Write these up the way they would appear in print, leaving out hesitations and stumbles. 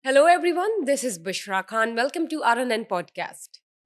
Hello everyone, this is Bushra Khan. Welcome to RNN podcast.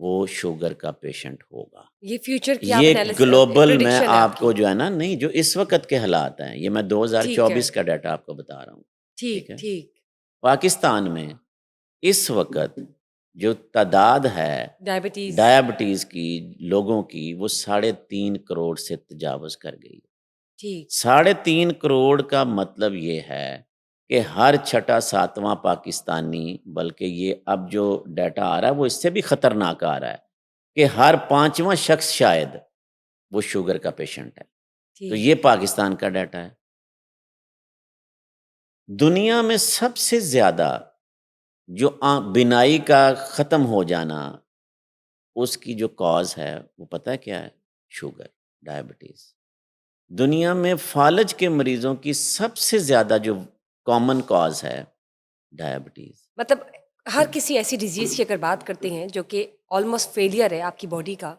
وہ sugar کا patient ہوگا۔ یہ فیوچر کی آپ یہ گلوبل میں پریڈکشن ہے آپ آپ کو کی۔ جو ہے نا، نہیں جو اس وقت کے حالات ہیں، یہ میں ٹھیک ہے، 2024 کا ڈیٹا آپ کو بتا رہا ہوں، ٹھیک ٹھیک ہے۔ ٹھیک۔ پاکستان میں اس وقت جو تعداد ہے ڈائبٹیز، ڈائبٹیز کی لوگوں کی، وہ 3.5 کروڑ سے تجاوز کر گئی۔ ٹھیک 3.5 کروڑ کا مطلب یہ ہے کہ ہر چھٹا ساتواں پاکستانی، بلکہ یہ اب جو ڈیٹا آ رہا ہے وہ اس سے بھی خطرناک آ رہا ہے کہ ہر 5واں شخص شاید وہ شوگر کا پیشنٹ ہے۔ تو ٹھیک یہ پاکستان کا ڈیٹا ہے۔ دنیا میں سب سے زیادہ جو بینائی کا ختم ہو جانا، اس کی جو کاز ہے وہ پتہ ہے کیا ہے؟ Sugar, diabetes. دنیا میں فالج کے مریضوں کی سب سے زیادہ جو کامن کاز ہے ڈائبٹیز۔ مطلب ہر کسی ایسی ڈیزیز کی اگر بات کرتے ہیں جو کہ آلموسٹ فیلئر ہے آپ کی باڈی کا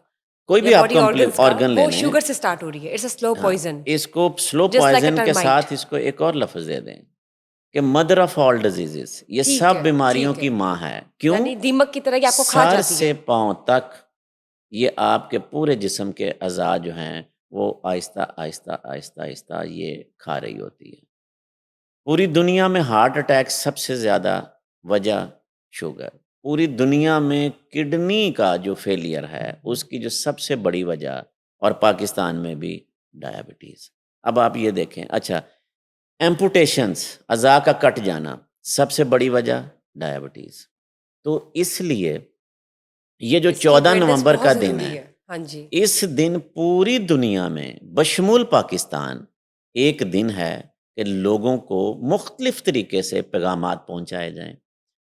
کوئی یا بھی آپ باڈی آرگنس کا، آرگن لے وہ لیں، شوگر سے سٹارٹ ہو رہی ہے۔ اٹس اے سلو ہاں، پوائزن، اس کو سلو جسٹ لائک اے پوائزن کے ٹرمائٹ۔ ساتھ اس کو ایک اور لفظ دے دیں کہ مدر آف آل ڈیزیزز، یہ ٹھیک سب ہے بیماریوں ٹھیک ہے، کی ماں ہے۔ کیوں؟ یعنی دیمک کی طرح یہ آپ کو کھا سر جاتی سے ہے۔ پاؤں تک یہ آپ کے پورے جسم کے اعضاء جو ہیں وہ آہستہ آہستہ آہستہ آہستہ یہ کھا رہی ہوتی ہے۔ پوری دنیا میں ہارٹ اٹیک سب سے زیادہ وجہ شوگر۔ پوری دنیا میں کڈنی کا جو فیلئر ہے اس کی جو سب سے بڑی وجہ، اور پاکستان میں بھی ڈائبٹیز۔ اب آپ یہ دیکھیں، اچھا ایمپوٹیشنز، اعضاء کا کٹ جانا، سب سے بڑی وجہ ڈائبٹیز۔ تو اس لیے یہ جو اس کی 14 اویئرنیس نومبر کا بہت دن ضروری ہے، ہے۔ ہاں جی، اس دن پوری دنیا میں بشمول پاکستان ایک دن ہے کہ لوگوں کو مختلف طریقے سے پیغامات پہنچائے جائیں،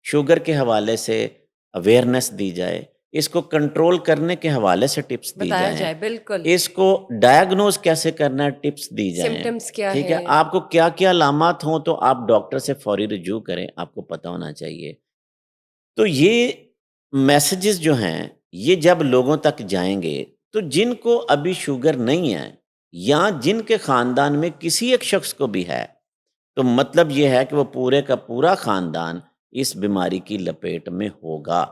شوگر کے حوالے سے اویئرنیس دی جائے، اس کو کنٹرول کرنے کے حوالے سے ٹپس دی بتایا جائیں، جائے بالکل، اس کو ڈائگنوز کیسے کرنا ہے ٹپس دی جائیں۔ سمٹمز کیا ٹھیک ہے، ہے۔ آپ کو کیا کیا علامات ہوں تو آپ ڈاکٹر سے فوری رجوع کریں، آپ کو پتہ ہونا چاہیے۔ تو یہ میسیجز جو ہیں یہ جب لوگوں تک جائیں گے تو جن کو ابھی شوگر نہیں ہے یا جن کے خاندان میں کسی ایک شخص کو بھی ہے، تو مطلب یہ ہے کہ وہ پورے کا پورا خاندان اس بیماری کی لپیٹ میں ہوگا۔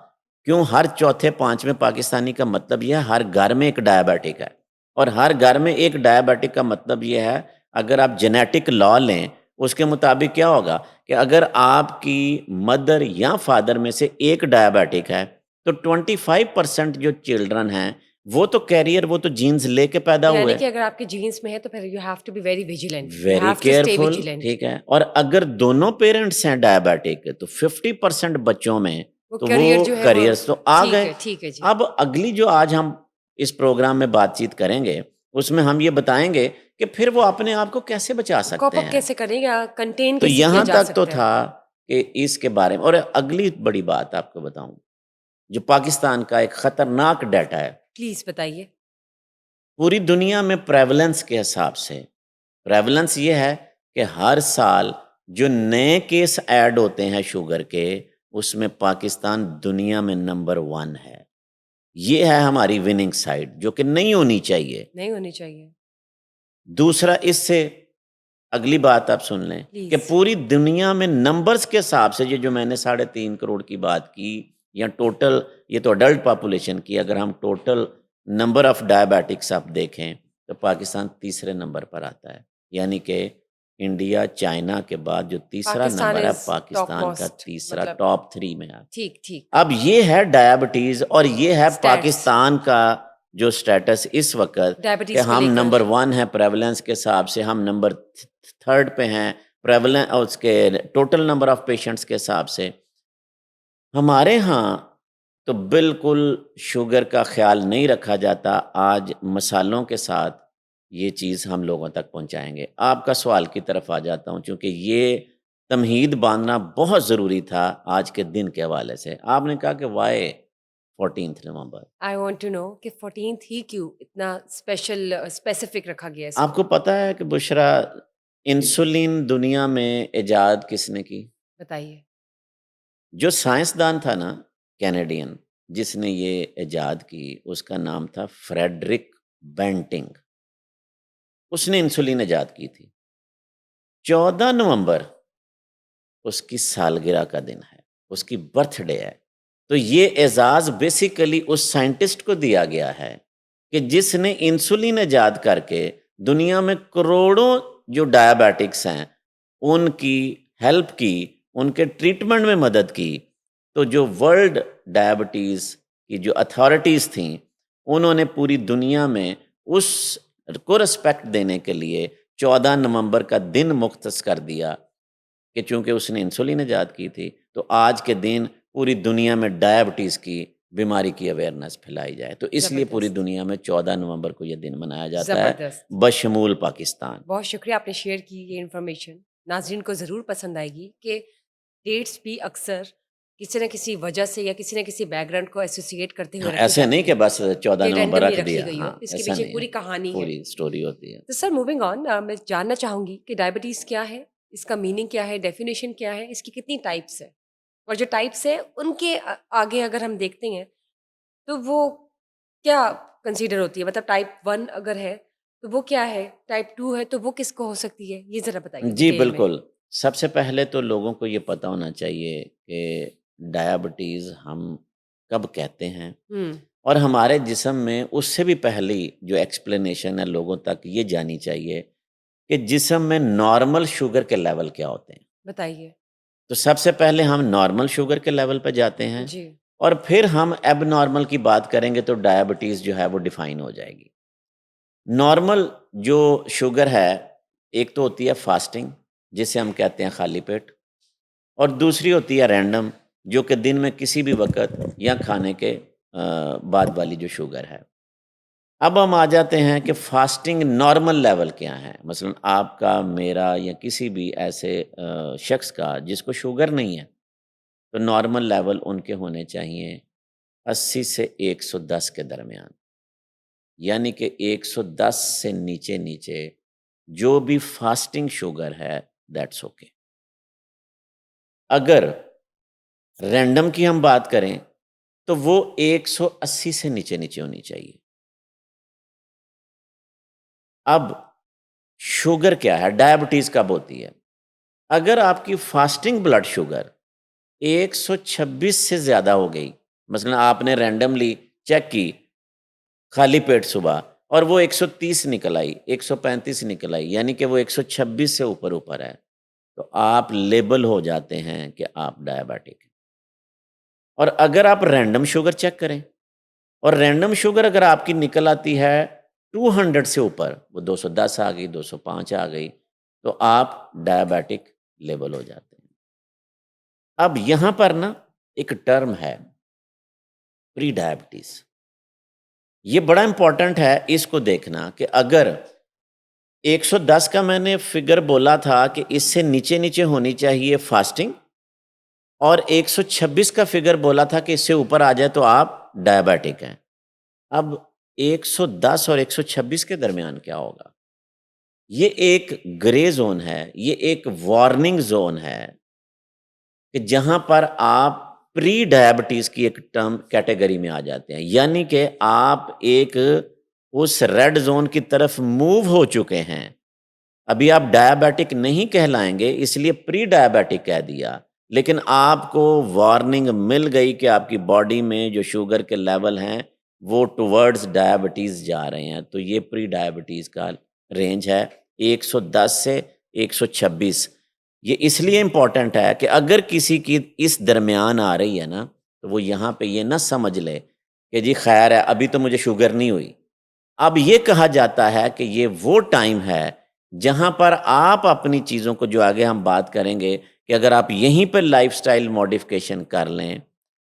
کیوں؟ ہر چوتھے پانچویں پاکستانی کا مطلب یہ ہے ہر گھر میں ایک ڈائبیٹک ہے، اور ہر گھر میں ایک ڈائبیٹک کا مطلب یہ ہے، اگر آپ جینیٹک لا لیں اس کے مطابق کیا ہوگا کہ اگر آپ کی مدر یا فادر میں سے ایک ڈائبیٹک ہے تو 25% جو چلڈرن ہیں وہ تو کیریئر، وہ تو جینز لے کے پیدا یعنی ہوئے، کہ اگر آپ کے جینس میں ہے تو پھر you have to be very vigilant, you very have to stay careful, vigilant. ٹھیک ہے۔ اور اگر دونوں پیرنٹس ہیں ڈائبیٹک تو 50% بچوں میں وہ تو کیریئر وہ جو ہے وہ کیریئرز تو آ ٹھیک گئے۔ ہے ٹھیک ہے جی۔ اب اگلی جو آج ہم اس پروگرام میں بات چیت کریں گے اس میں ہم یہ بتائیں گے کہ پھر وہ اپنے آپ کو کیسے بچا کوپ سکتے اپ ہیں۔ کیسے کریں گا، کنٹین تو کیسے کیا یہاں جا تک تو سکتا ہے؟ تھا کہ اس کے بارے میں، اور اگلی بڑی بات آپ کو بتاؤں جو پاکستان کا ایک خطرناک ڈیٹا ہے، پلیز بتائیے۔ پوری دنیا میں پریولنس کے حساب سے، پریولنس یہ ہے کہ ہر سال جو نئے کیس ایڈ ہوتے ہیں شوگر کے، اس میں پاکستان دنیا میں نمبر 1 ہے۔ یہ ہے ہماری وننگ سائڈ جو کہ نہیں ہونی چاہیے۔ نہیں ہونی چاہیے، دوسرا، اس سے اگلی بات آپ سن لیں کہ پلیز۔ پوری دنیا میں نمبرز کے حساب سے یہ جو میں نے 3.5 کروڑ کی بات کی، یا ٹوٹل، یہ تو اڈلٹ پاپولیشن کی، اگر ہم ٹوٹل نمبر آف ڈائبیٹکس آپ دیکھیں تو پاکستان تیسرے نمبر پر آتا ہے، یعنی کہ انڈیا چائنا کے بعد جو تیسرا پاکستان نمبر ہے از ٹاپ پاکستان کا موسٹ، تیسرا مطلب ٹاپ 3 میں ہے۔ ٹھیک ٹھیک اب یہ ہے ڈائبٹیز، اور یہ ہے اسٹیٹس پاکستان کا جو سٹیٹس اس وقت کہ ڈائبٹیز کو ہم لے کر۔ نمبر 1 ہے پریولنس کے حساب سے، ہم نمبر 3rd پہ ہیں پریولنس، اس کے ٹوٹل نمبر آف پیشنٹس کے حساب سے۔ ہمارے ہاں تو بالکل شوگر کا خیال نہیں رکھا جاتا۔ آج مسالوں کے ساتھ یہ چیز ہم لوگوں تک پہنچائیں گے۔ آپ کا سوال کی طرف آ جاتا ہوں، چونکہ یہ تمہید باندھنا بہت ضروری تھا آج کے دن کے حوالے سے۔ آپ نے کہا کہ why 14 November? I want to know کہ 14th ہی کیوں اتنا اسپیشل اسپیسیفک رکھا گیا اس آپ کو پتہ ہے کہ بشرا انسولین دنیا میں ایجاد کس نے کی؟ بتائیے۔ جو سائنسدان تھا نا کینیڈین جس نے یہ ایجاد کی، اس کا نام تھا فریڈرک بینٹنگ۔ اس نے انسولین ایجاد کی تھی۔ 14 نومبر اس کی سالگرہ کا دن ہے، اس کی برتھ ڈے ہے۔ تو یہ اعزاز بیسیکلی اس سائنٹسٹ کو دیا گیا ہے کہ جس نے انسولین ایجاد کر کے دنیا میں کروڑوں جو ڈائبیٹکس ہیں ان کی ہیلپ کی، ان کے ٹریٹمنٹ میں مدد کی۔ تو جو ورلڈ ڈائبٹیز کی جو اتھارٹیز تھیں، انہوں نے پوری دنیا میں اس کو رسپیکٹ دینے کے لیے 14 نومبر کا دن مختص کر دیا کہ چونکہ اس نے انسولین ایجاد کی تھی، تو آج کے دن پوری دنیا میں ڈائبٹیز کی بیماری کی اویئرنیس پھیلائی جائے۔ تو اس لیے پوری زبردست، دنیا میں 14 نومبر کو یہ دن منایا جاتا ہے زبردست۔ بشمول پاکستان۔ بہت شکریہ آپ نے شیئر کی یہ انفارمیشن، ناظرین کو ضرور پسند آئے گی کہ ڈیٹس بھی اکثر کسی نہ کسی وجہ سے یا کسی نہ کسی بیک گرانڈ کو ایسوسیٹ کرتے ہوئے رکھی ایسے نہیں جاتی کہ ہیں بس 14 نومبر رینڈملی رکھ رکھی دیا، گئی ہو، ہاں اس کے ایسا پیچھے نہیں پوری ہے، کہانی ہے۔ پوری سٹوری ہوتی ہے۔ تو سر موونگ آن، میں جاننا چاہوں گی کہ ڈائبٹیز کیا ہے، اس کا میننگ کیا ہے، ڈیفینیشن کیا ہے، اس کی کتنی ٹائپس ہے، اور جو ٹائپس ہے ان کے آگے اگر ہم دیکھتے ہیں تو وہ کیا کنسیڈر ہوتی ہے، مطلب ٹائپ 1 اگر ہے تو وہ کیا ہے، ٹائپ 2 ہے تو وہ کس کو ہو سکتی ہے، یہ ذرا بتائیے جی ڈیٹیل میں۔ بالکل، سب سے پہلے تو لوگوں کو یہ پتہ ہونا چاہیے کہ ڈائبٹیز ہم کب کہتے ہیں، ہوں، اور ہمارے جسم میں اس سے بھی پہلی جو ایکسپلینیشن ہے لوگوں تک یہ جانی چاہیے کہ جسم میں نارمل شوگر کے لیول کیا ہوتے ہیں۔ بتائیے۔ تو سب سے پہلے ہم نارمل شوگر کے لیول پہ جاتے ہیں، جی، اور پھر ہم ایب نارمل کی بات کریں گے تو ڈائبٹیز جو ہے وہ ڈیفائن ہو جائے گی۔ نارمل جو شوگر ہے، ایک تو ہوتی ہے فاسٹنگ جسے ہم کہتے ہیں خالی پیٹ، اور دوسری ہوتی ہے رینڈم جو کہ دن میں کسی بھی وقت یا کھانے کے بعد والی جو شوگر ہے۔ اب ہم آ جاتے ہیں کہ فاسٹنگ نارمل لیول کیا ہے، مثلا آپ کا، میرا، یا کسی بھی ایسے شخص کا جس کو شوگر نہیں ہے، تو نارمل لیول ان کے ہونے چاہیے 80 سے 110 کے درمیان، یعنی کہ 110 سے نیچے نیچے جو بھی فاسٹنگ شوگر ہے دیٹس اوکے۔ اگر رینڈم کی ہم بات کریں تو وہ 180 سے نیچے نیچے ہونی چاہیے۔ اب شوگر کیا ہے، ڈائبٹیز کب ہوتی ہے؟ اگر آپ کی فاسٹنگ بلڈ شوگر 126 سے زیادہ ہو گئی، مثلا آپ نے رینڈملی چیک کی خالی پیٹ صبح اور وہ 130 نکل آئی، 135 نکل آئی، یعنی کہ وہ 126 سے اوپر ہے، تو آپ لیبل ہو جاتے ہیں کہ آپ ڈائبیٹک ہیں۔ اور اگر آپ رینڈم شوگر چیک کریں اور رینڈم شوگر اگر آپ کی نکل آتی ہے 200 سے اوپر، وہ 210 آ گئی، 205 آ گئی، تو آپ ڈائبیٹک لیبل ہو جاتے ہیں۔ اب یہاں پر نا ایک ٹرم ہے پری ڈائبٹیز، یہ بڑا امپورٹنٹ ہے اس کو دیکھنا کہ اگر 110 کا میں نے فگر بولا تھا کہ اس سے نیچے نیچے ہونی چاہیے فاسٹنگ، اور 126 کا فگر بولا تھا کہ اس سے اوپر آ جائے تو آپ ڈائبیٹک ہیں۔ اب 110 اور 126 کے درمیان کیا ہوگا؟ یہ ایک گرے زون ہے، یہ ایک وارننگ زون ہے کہ جہاں پر آپ پری ڈائبٹیز کی ایک ٹرم کیٹیگری میں آ جاتے ہیں، یعنی کہ آپ ایک اس ریڈ زون کی طرف موو ہو چکے ہیں۔ ابھی آپ ڈائبیٹک نہیں کہلائیں گے، اس لیے پری ڈائبیٹک کہہ دیا، لیکن آپ کو وارننگ مل گئی کہ آپ کی باڈی میں جو شوگر کے لیول ہیں وہ ٹورڈز ڈائبٹیز جا رہے ہیں، تو یہ پری ڈائبٹیز کا رینج ہے 110 سے 126۔ یہ اس لیے امپورٹنٹ ہے کہ اگر کسی کی اس درمیان آ رہی ہے نا، تو وہ یہاں پہ یہ نہ سمجھ لے کہ جی خیر ہے ابھی تو مجھے شوگر نہیں ہوئی۔ اب یہ کہا جاتا ہے کہ یہ وہ ٹائم ہے جہاں پر آپ اپنی چیزوں کو، جو آگے ہم بات کریں گے کہ اگر آپ یہیں پہ لائف سٹائل موڈیفیکیشن کر لیں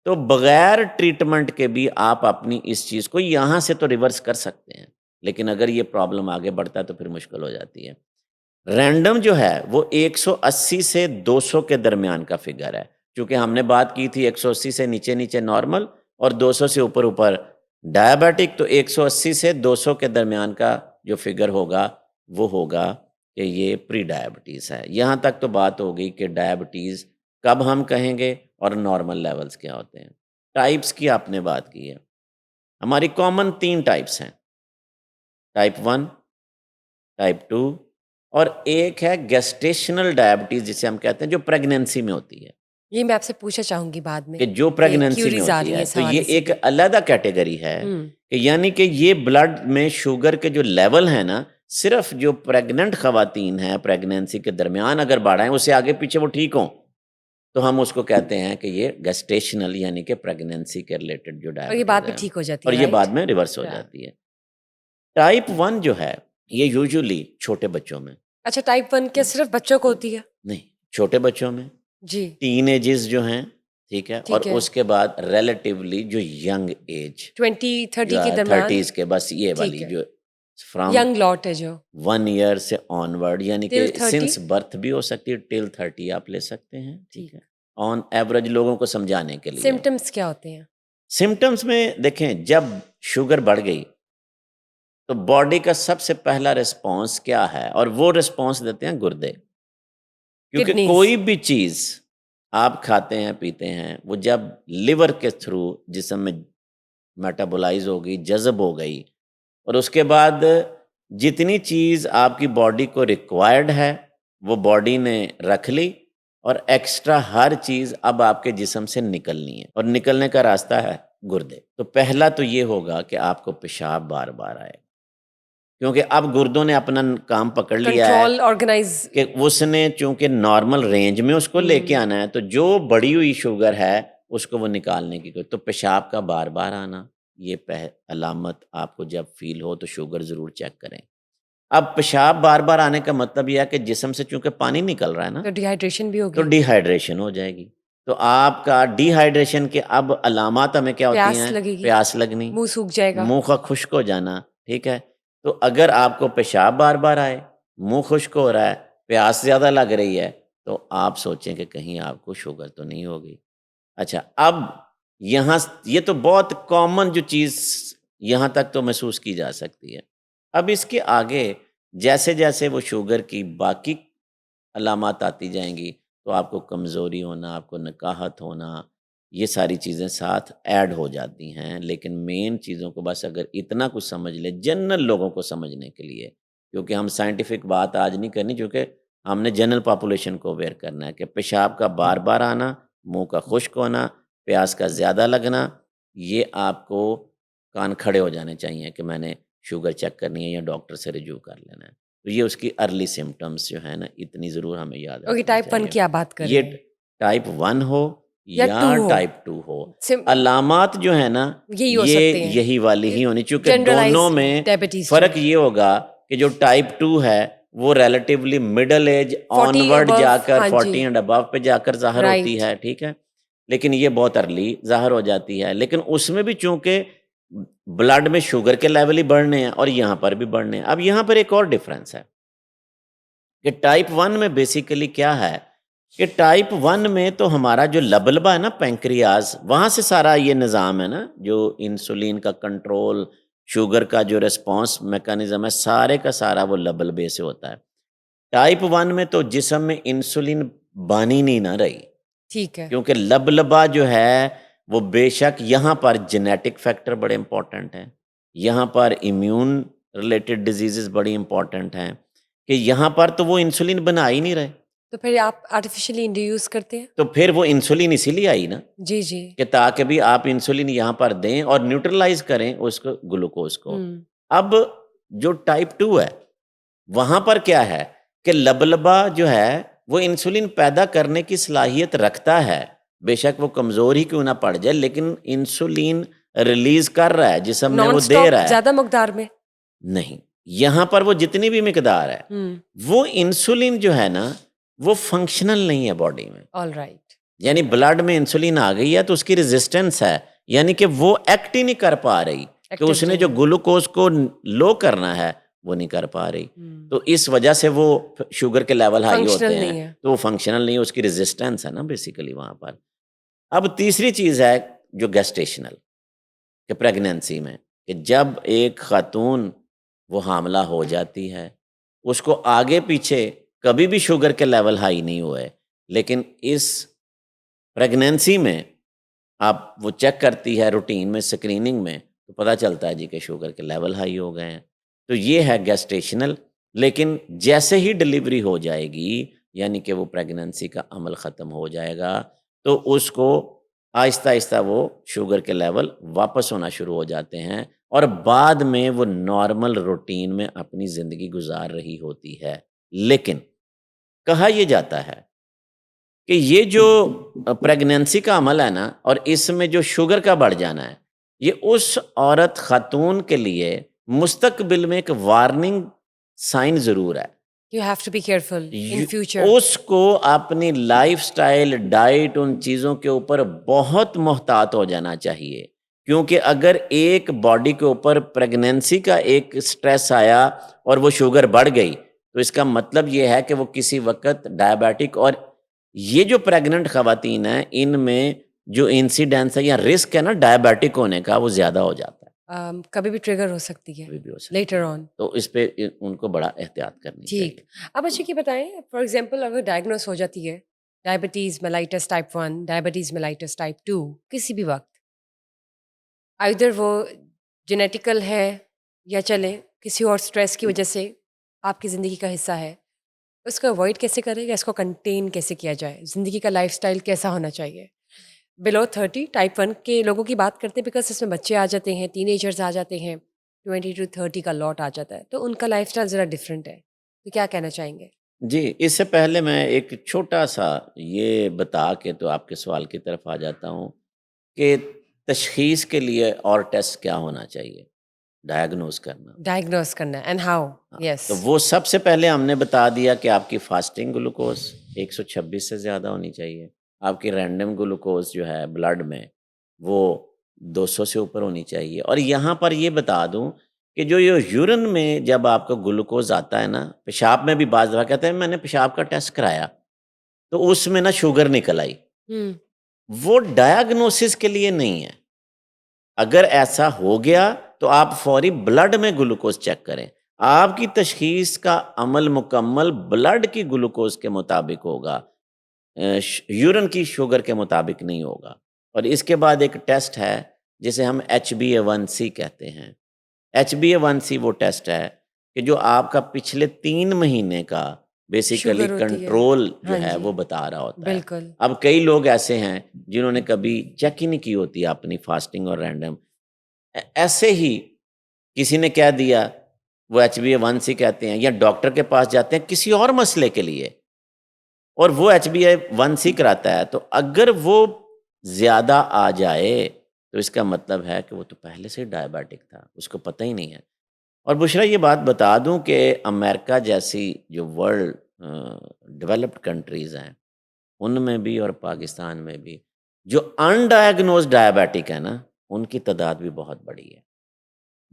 تو بغیر ٹریٹمنٹ کے بھی آپ اپنی اس چیز کو یہاں سے تو ریورس کر سکتے ہیں، لیکن اگر یہ پرابلم آگے بڑھتا ہے تو پھر مشکل ہو جاتی ہے۔ رینڈم جو ہے وہ 180 سے 200 کے درمیان کا فگر ہے، چونکہ ہم نے بات کی تھی 180 سے نیچے نیچے نارمل اور 200 سے اوپر ڈائبیٹک، تو 180 سے 200 کے درمیان کا جو فگر ہوگا وہ ہوگا کہ یہ پری ڈائبٹیز ہے۔ یہاں تک تو بات ہو گئی کہ ڈائبٹیز کب ہم کہیں گے اور نارمل لیولز کیا ہوتے ہیں۔ ٹائپس کی آپ نے بات کی ہے، ہماری کامن 3 ٹائپس ہیں، ٹائپ 1، ٹائپ 2، اور ایک ہے گیسٹیشنل ڈائبٹیز جسے ہم کہتے ہیں جو پریگنینسی میں ہوتی ہے۔ یہ میں آپ سے پوچھنا چاہوں گی بعد میں کہ جو کہ پریگننسی میں کیوریز آ ہوتی رہی ہیں ہے اس تو حوالے یہ سے ایک بھی۔ علیحدہ کیٹیگری ہے کہ یعنی کہ یہ بلڈ میں شوگر کے جو لیول ہیں نا، صرف جو پریگننٹ خواتین ہیں پریگننسی کے درمیان اگر بڑھا ہیں، اس سے آگے پیچھے وہ ٹھیک ہوں تو ہم اس کو کہتے ہیں کہ یہ گیسٹیشنل یعنی کہ پریگننسی کے ریلیٹڈ جو اور یہ بعد ڈائبٹیز میں ہے ٹھیک ہو جاتی اور ہے، یہ بعد رائٹ؟ میں ریورس ہو جاتی ہے۔ ٹائپ 1 جو ہے یہ یوزولی چھوٹے بچوں میں، اچھا، ٹائپ 1 کیا صرف بچوں کو ہوتی ہے؟ نہیں، چھوٹے بچوں میں، جی، ٹین ایجز جو ہیں، ٹھیک ہے، اور ٹھیک ہے، اس کے بعد ریلیٹیولی جو ینگ ایج 20-30 کے درمیان، 30s کے، بس یہ ٹھیک والی ہے، جو فرام ینگ لاٹ ہے جو 1 ایئر سے آن ورڈ، یعنی ٹل کہ 30، سنس برتھ بھی ہو سکتی ہے، ٹل 30 آپ لے سکتے ہیں، ٹھیک ٹھیک۔ ہے، آن ایوریج لوگوں کو سمجھانے کے لیے۔ سمٹمز کیا ہوتے ہیں؟ سمٹمز میں دیکھیں، جب شوگر بڑھ گئی تو باڈی کا سب سے پہلا رسپانس کیا ہے، اور وہ رسپانس دیتے ہیں گردے، کیونکہ کڈنیز، کوئی بھی چیز آپ کھاتے ہیں پیتے ہیں وہ جب لیور کے تھرو جسم میں میٹابولائز ہو گئی، جذب ہو گئی، اور اس کے بعد جتنی چیز آپ کی باڈی کو ریکوائرڈ ہے وہ باڈی نے رکھ لی، اور ایکسٹرا ہر چیز اب آپ کے جسم سے نکلنی ہے، اور نکلنے کا راستہ ہے گردے۔ تو پہلا تو یہ ہوگا کہ آپ کو پیشاب بار بار آئے، کیونکہ اب گردوں نے اپنا کام پکڑ لیا ہے کنٹرول، آرگنائز، کہ اس نے چونکہ نارمل رینج میں اس کو لے کے آنا ہے، تو جو بڑی ہوئی شوگر ہے اس کو وہ نکالنے کی کوئی، تو پیشاب کا بار بار آنا، یہ علامت آپ کو جب فیل ہو تو شوگر ضرور چیک کریں۔ اب پیشاب بار بار آنے کا مطلب یہ ہے کہ جسم سے چونکہ پانی نکل رہا ہے نا، تو ڈی ہائیڈریشن بھی تو ہوگی، ڈی ہائیڈریشن ہو جائے گی۔ تو آپ کا ڈی ہائیڈریشن کے اب علامات ہمیں کیا ہوتی پیاس ہیں؟ لگے گی، پیاس لگنی، منہ سوکھ جائے گا، منہ کا خشک ہو جانا، ٹھیک ہے۔ تو اگر آپ کو پیشاب بار بار آئے، منہ خشک ہو رہا ہے، پیاس زیادہ لگ رہی ہے، تو آپ سوچیں کہ کہیں آپ کو شوگر تو نہیں ہوگی۔ اچھا، اب یہاں یہ تو بہت کامن جو چیز یہاں تک تو محسوس کی جا سکتی ہے۔ اب اس کے آگے جیسے جیسے وہ شوگر کی باقی علامات آتی جائیں گی تو آپ کو کمزوری ہونا، آپ کو نکاہت ہونا، یہ ساری چیزیں ساتھ ایڈ ہو جاتی ہیں۔ لیکن مین چیزوں کو بس اگر اتنا کچھ سمجھ لے جنرل لوگوں کو سمجھنے کے لیے، کیونکہ ہم سائنٹیفک بات آج نہیں کرنی، کیونکہ ہم نے جنرل پاپولیشن کو اویئر کرنا ہے کہ پیشاب کا بار بار آنا، منہ کا خشک ہونا، پیاس کا زیادہ لگنا، یہ آپ کو کان کھڑے ہو جانے چاہیے کہ میں نے شوگر چیک کرنی ہے یا ڈاکٹر سے رجوع کر لینا ہے۔ تو یہ اس کی ارلی سمٹمز جو ہے نا، اتنی ضرور ہمیں یاد اوکے، رکھنی ٹائپ 1 چاہیے۔ کی آپ بات کر یہ رہے ہیں ٹائپ 1 ہو یا یا 2 ہو، ٹائپ 2 ہو، علامات جو ہے نا یہی ہو یہ سکتے ہیں، یہی والی ہی ہونی، چونکہ جنرلائز دونوں میں ڈائبٹیز جو فرق یہ ہوگا کہ جو ٹائپ 2 ہے وہ ریلیٹیولی مڈل ایج 40 آنورڈ ابو، جا کر ہاں جی، 40 اینڈ ابو پہ جا کر ظاہر ہوتی رائٹ، ہے، ٹھیک ہے، لیکن یہ بہت ارلی ظاہر ہو جاتی ہے۔ لیکن اس میں بھی چونکہ بلڈ میں شوگر کے لیول ہی بڑھنے ہیں اور یہاں پر بھی بڑھنے ہیں۔ اب یہاں پر ایک اور ڈفرینس ہے کہ ٹائپ 1 میں بیسیکلی کیا ہے کہ ٹائپ 1 میں تو ہمارا جو لبلبا ہے نا، پینکریاز، وہاں سے سارا یہ نظام ہے نا، جو انسولین کا کنٹرول، شوگر کا جو ریسپانس میکانزم ہے، سارے کا سارا وہ لبلبے سے ہوتا ہے۔ ٹائپ 1 میں تو جسم میں انسولین بانی نہیں نہ رہی، ٹھیک ہے، کیونکہ لبلبا جو ہے وہ بے شک یہاں پر جینیٹک فیکٹر بڑے امپورٹنٹ ہیں، یہاں پر امیون ریلیٹڈ ڈیزیزز بڑی امپورٹنٹ ہیں، کہ یہاں پر تو وہ انسولین بنا ہی نہیں رہے، تو پھر آپ آرٹیفیشلی انڈیوس کرتے ہیں؟ تو پھر وہ انسولین اسی لیے آئی نا جی جی، کہ تاکہ بھی آپ انسولین یہاں پر دیں اور نیوٹرلائز کریں اس کو، گلوکوز کو۔ اب جو ٹائپ 2 ہے وہاں پر کیا ہے کہ لبلبا جو ہے وہ انسولین پیدا کرنے کی صلاحیت رکھتا ہے، بے شک وہ کمزور ہی کیوں نہ پڑ جائے، لیکن انسولین ریلیز کر رہا ہے، جسم میں نان وہ دے اسٹاپ رہا ہے۔ زیادہ مقدار میں؟ نہیں، یہاں پر وہ جتنی بھی مقدار ہے وہ انسولین جو ہے نا وہ فنکشنل نہیں ہے باڈی میں، آل رائٹ، یعنی بلڈ میں انسولین آ گئی ہے تو اس کی ریزسٹنس ہے، یعنی کہ وہ ایکٹ ہی نہیں کر پا رہی، کہ اس نے جو گلوکوز کو لو کرنا ہے وہ نہیں کر پا رہی، تو اس وجہ سے وہ شوگر کے لیول ہائی فنکشنل ہوتے ہیں، نہیں ہے، تو وہ فنکشنل نہیں، اس کی ریزسٹنس ہے نا بیسیکلی وہاں پر۔ اب تیسری چیز ہے جو گیسٹیشنل، کہ پریگننسی میں کہ جب ایک خاتون وہ حاملہ ہو جاتی ہے، اس کو آگے پیچھے کبھی بھی شوگر کے لیول ہائی نہیں ہوئے، لیکن اس پریگننسی میں آپ وہ چیک کرتی ہے روٹین میں، سکریننگ میں، تو پتہ چلتا ہے جی کہ شوگر کے لیول ہائی ہو گئے ہیں، تو یہ ہے گیسٹیشنل۔ لیکن جیسے ہی ڈلیوری ہو جائے گی، یعنی کہ وہ پریگننسی کا عمل ختم ہو جائے گا، تو اس کو آہستہ آہستہ وہ شوگر کے لیول واپس ہونا شروع ہو جاتے ہیں اور بعد میں وہ نارمل روٹین میں اپنی زندگی گزار رہی ہوتی ہے. لیکن کہا یہ جاتا ہے کہ یہ جو پریگنینسی کا عمل ہے نا اور اس میں جو شوگر کا بڑھ جانا ہے، یہ اس عورت خاتون کے لیے مستقبل میں ایک وارننگ سائن ضرور ہے. You have to be careful in future. اس کو اپنی لائف سٹائل، ڈائٹ، ان چیزوں کے اوپر بہت محتاط ہو جانا چاہیے، کیونکہ اگر ایک باڈی کے اوپر پریگنینسی کا ایک سٹریس آیا اور وہ شوگر بڑھ گئی تو اس کا مطلب یہ ہے کہ وہ کسی وقت ڈائبیٹک، اور یہ جو پریگننٹ خواتین ہیں ان میں جو انسیڈنس ہے یا رسک ہے نا ڈائبیٹک ہونے کا وہ زیادہ ہو جاتا ہے. کبھی بھی ٹریگر ہو سکتی ہے کبھی بھی ہو سکتا ہے. Later on. تو اس پہ ان کو بڑا احتیاط کرنی ٹھیک. چاہیے. اب اچھا یہ بتائیں، فار ایگزامپل اگر ڈائگنوس ہو جاتی ہے diabetes mellitus type 1، diabetes mellitus type 2 کسی بھی وقت، ادھر وہ جینیٹیکل ہے یا چلے کسی اور سٹریس کی وجہ سے آپ کی زندگی کا حصہ ہے، اس کو اوائڈ کیسے کرے یا اس کو کنٹین کیسے کیا جائے؟ زندگی کا لائف سٹائل کیسا ہونا چاہیے؟ بلو 30 ٹائپ 1 کے لوگوں کی بات کرتے ہیں بیکاز اس میں بچے آ جاتے ہیں، ٹین ایجرز آ جاتے ہیں، 20 to 30 کا لاٹ آ جاتا ہے، تو ان کا لائف سٹائل ذرا ڈفرینٹ ہے، تو کیا کہنا چاہیں گے؟ جی، اس سے پہلے میں ایک چھوٹا سا یہ بتا کے تو آپ کے سوال کی طرف آ جاتا ہوں کہ تشخیص کے لیے اور ٹیسٹ کیا ہونا چاہیے، ڈائگنوز کرنا. ڈائگنوز کرنا اینڈ ہاؤ. یس. تو وہ سب سے پہلے ہم نے بتا دیا کہ آپ کی فاسٹنگ گلوکوز 126 سے زیادہ ہونی چاہیے، آپ کی رینڈم گلوکوز جو ہے بلڈ میں وہ 200 سے اوپر ہونی چاہیے. اور یہاں پر یہ بتا دوں کہ جو یہ یورین میں جب آپ کا گلوکوز آتا ہے نا، پیشاب میں بھی بعض دفعہ کہتے ہیں میں نے پیشاب کا ٹیسٹ کرایا تو اس میں نا شوگر نکل آئی، وہ ڈائگنوسس کے لیے نہیں ہے. اگر ایسا ہو گیا تو آپ فوری بلڈ میں گلوکوز چیک کریں. آپ کی تشخیص کا عمل مکمل بلڈ کی گلوکوز کے مطابق ہوگا، یورین کی شوگر کے مطابق نہیں ہوگا. اور اس کے بعد ایک ٹیسٹ ہے جسے ہم HbA1c کہتے ہیں. HbA1c وہ ٹیسٹ ہے کہ جو آپ کا پچھلے 3 مہینے کا بیسیکلی شوگر ہوتی ہے. کنٹرول جو ہاں ہے جی. وہ بتا رہا ہوتا ہے. بالکل. اب کئی لوگ ایسے ہیں جنہوں نے کبھی چیک ہی نہیں کی ہوتی اپنی فاسٹنگ اور رینڈم، ایسے ہی کسی نے کہہ دیا، وہ HbA1c کہتے ہیں، یا ڈاکٹر کے پاس جاتے ہیں کسی اور مسئلے کے لیے اور وہ HbA1c کراتا ہے، تو اگر وہ زیادہ آ جائے تو اس کا مطلب ہے کہ وہ تو پہلے سے ڈائبیٹک تھا، اس کو پتہ ہی نہیں ہے. اور بشرا یہ بات بتا دوں کہ امریکہ جیسی جو ورلڈ ڈیولپڈ کنٹریز ہیں ان میں بھی اور پاکستان میں بھی جو انڈائگنوز ڈائبیٹک ہے نا ان کی تعداد بھی بہت بڑی ہے.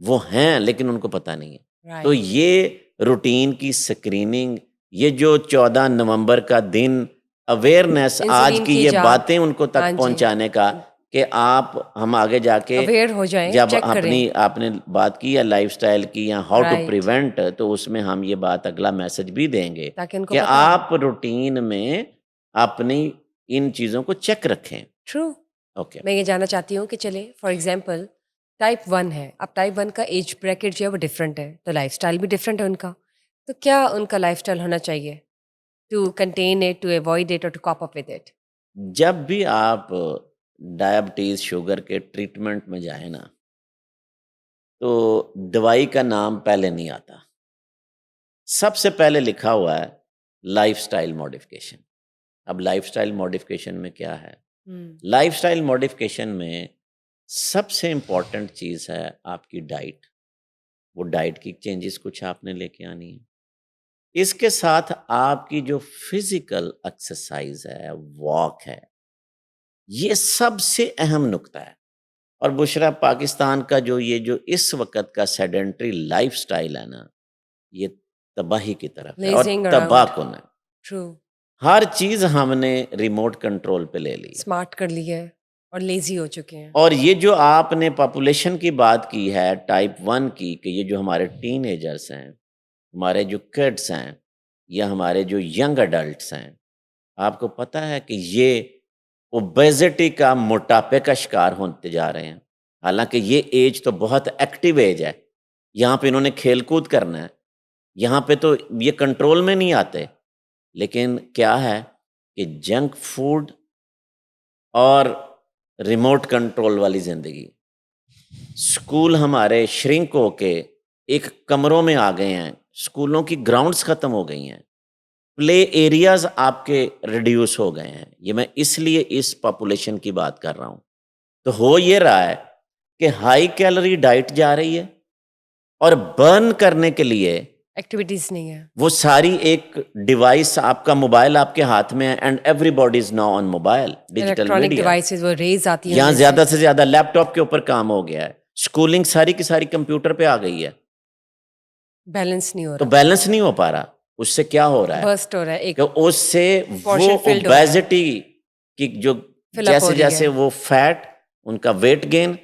وہ ہیں لیکن ان کو پتہ نہیں ہے. تو یہ روٹین کی سکریننگ، یہ جو 14 نومبر کا دن اویئرنیس، آج کی یہ باتیں ان کو تک پہنچانے کا کہ ہم آگے جا کے اویئر ہو جائیں، جب چیک کریں. آپ نے بات کی یا لائف سٹائل کی یا ہاؤ ٹو پریونٹ، تو اس میں ہم یہ بات اگلا میسج بھی دیں گے کہ آپ روٹین میں اپنی ان چیزوں کو چیک رکھیں. ٹرو. اوکے. میں یہ جاننا چاہتی ہوں کہ چلے فار ایگزامپل ٹائپ 1 ہے، اب ٹائپ 1 کا ایج بریکٹ جو ہے وہ ڈفرینٹ ہے، تو لائف سٹائل بھی ڈفرینٹ ہے ان کا، تو کیا ان کا لائف سٹائل ہونا چاہیے to contain it, to avoid it اور to cope up with it? جب بھی آپ ڈائبٹیز شوگر کے ٹریٹمنٹ میں جائیں نا تو دوائی کا نام پہلے نہیں آتا، سب سے پہلے لکھا ہوا ہے لائف سٹائل موڈیفیکیشن. اب لائف سٹائل موڈیفیکیشن میں کیا ہے؟ لائف سٹائل موڈیفیکیشن میں سب سے امپورٹنٹ چیز ہے آپ کی ڈائٹ. وہ ڈائٹ کی چینجز کچھ آپ نے لے کے آنی ہے. اس کے ساتھ آپ کی جو فزیکل ایکسرسائز ہے، واک ہے، یہ سب سے اہم نکتہ ہے. اور بشرا پاکستان کا جو اس وقت کا سیڈنٹری لائف سٹائل ہے نا، یہ تباہی کی طرف ہے اور تباہ کن ہے. ٹرو. ہر چیز ہم نے ریموٹ کنٹرول پہ لے لی، اسمارٹ کر لی ہے اور لیزی ہو چکے ہیں. اور یہ جو آپ نے پاپولیشن کی بات کی ہے ٹائپ 1 کی، کہ یہ جو ہمارے ٹین ایجرز ہیں، ہمارے جو کڈس ہیں یا ہمارے جو ینگ اڈلٹس ہیں، آپ کو پتہ ہے کہ یہ اوبیزٹی کا، موٹاپے کا شکار ہوتے جا رہے ہیں. حالانکہ یہ ایج تو بہت ایکٹیو ایج ہے، یہاں پہ انہوں نے کھیل کود کرنا ہے، یہاں پہ تو یہ کنٹرول میں نہیں آتے. لیکن کیا ہے کہ جنک فوڈ اور ریموٹ کنٹرول والی زندگی. اسکول ہمارے شرنک ہو کے ایک کمروں میں آ گئے ہیں, اسکولوں کی گراؤنڈز ختم ہو گئی ہیں, پلے ایریاز آپ کے ریڈیوس ہو گئے ہیں. یہ میں اس لیے اس پاپولیشن کی بات کر رہا ہوں. تو ہو یہ رہا ہے کہ ہائی کیلوری ڈائٹ جا رہی ہے اور برن کرنے کے لیے ایکٹیویٹیز نہیں ہے. وہ ساری ایک ڈیوائس, آپ کا موبائل آپ کے ہاتھ میں ہے, and every body is now on mobile, digital electronic media. Devices وہ ریز آتی ہیں یہاں ان میں زیادہ سے زیادہ لیپ ٹاپ کے اوپر کام ہو گیا ہے. اسکولنگ ساری کی ساری کمپیوٹر پہ آ گئی ہے, بیلنس نہیں ہو تو رہا, بیلنس نہیں ہو پا رہا. اس سے کیا ہو رہا ہے برسٹ ہو رہا ہے, ایک کہ اس سے وہ portion filled ہو رہا ہے. اوبیزٹی کی جو Fill up ہو جیسے رہی ہے. جیسے وہ فیٹ, ان کا ویٹ گین.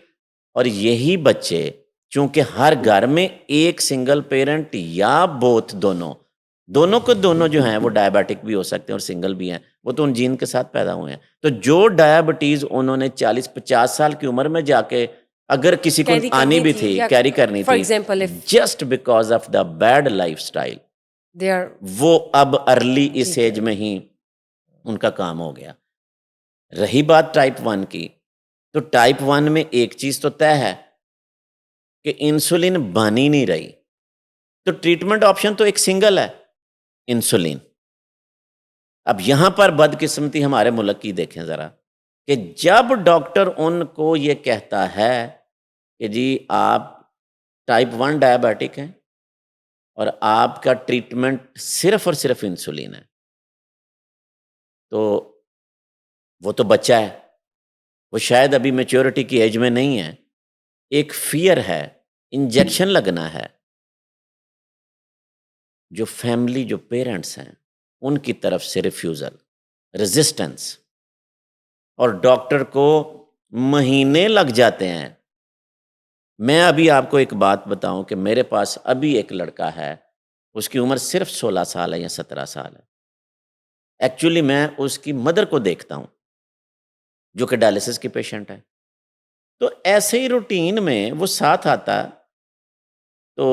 اور یہی بچے چونکہ ہر گھر میں ایک سنگل پیرنٹ یا بوتھ دونوں کو دونوں جو ہیں وہ ڈائبیٹک بھی ہو سکتے ہیں اور سنگل بھی ہیں, وہ تو ان جین کے ساتھ پیدا ہوئے ہیں. تو جو ڈائبٹیز انہوں نے 40-50 سال کی عمر میں جا کے اگر کسی کو Carry آنی کرنی بھی تھی تھی, یا کیری کرنی for تھی, example, if just because of the bad lifestyle, they are وہ اب ارلی اس ٹھیک ہے. ایج میں ہی ان کا کام ہو گیا. رہی بات ٹائپ 1 کی, تو ٹائپ 1 میں ایک چیز تو طے ہے کہ انسولین بن ہی نہیں رہی, تو ٹریٹمنٹ آپشن تو ایک سنگل ہے, انسولین. اب یہاں پر بدقسمتی ہمارے ملک کی دیکھیں ذرا, کہ جب ڈاکٹر ان کو یہ کہتا ہے کہ جی آپ ٹائپ 1 ڈائبیٹک ہیں اور آپ کا ٹریٹمنٹ صرف اور صرف انسولین ہے, تو وہ تو بچہ ہے, وہ شاید ابھی میچورٹی کی ایج میں نہیں ہے, ایک فیئر ہے, انجیکشن لگنا ہے. جو فیملی, جو پیرنٹس ہیں, ان کی طرف سے ریفیوزل, ریزسٹنس, اور ڈاکٹر کو مہینے لگ جاتے ہیں. میں ابھی آپ کو ایک بات بتاؤں کہ میرے پاس ابھی ایک لڑکا ہے, اس کی عمر صرف 16 سال ہے یا 17 سال ہے. ایکچولی میں اس کی مدر کو دیکھتا ہوں جو کہ ڈائلسس کی پیشنٹ ہے, تو ایسے ہی روٹین میں وہ ساتھ آتا. تو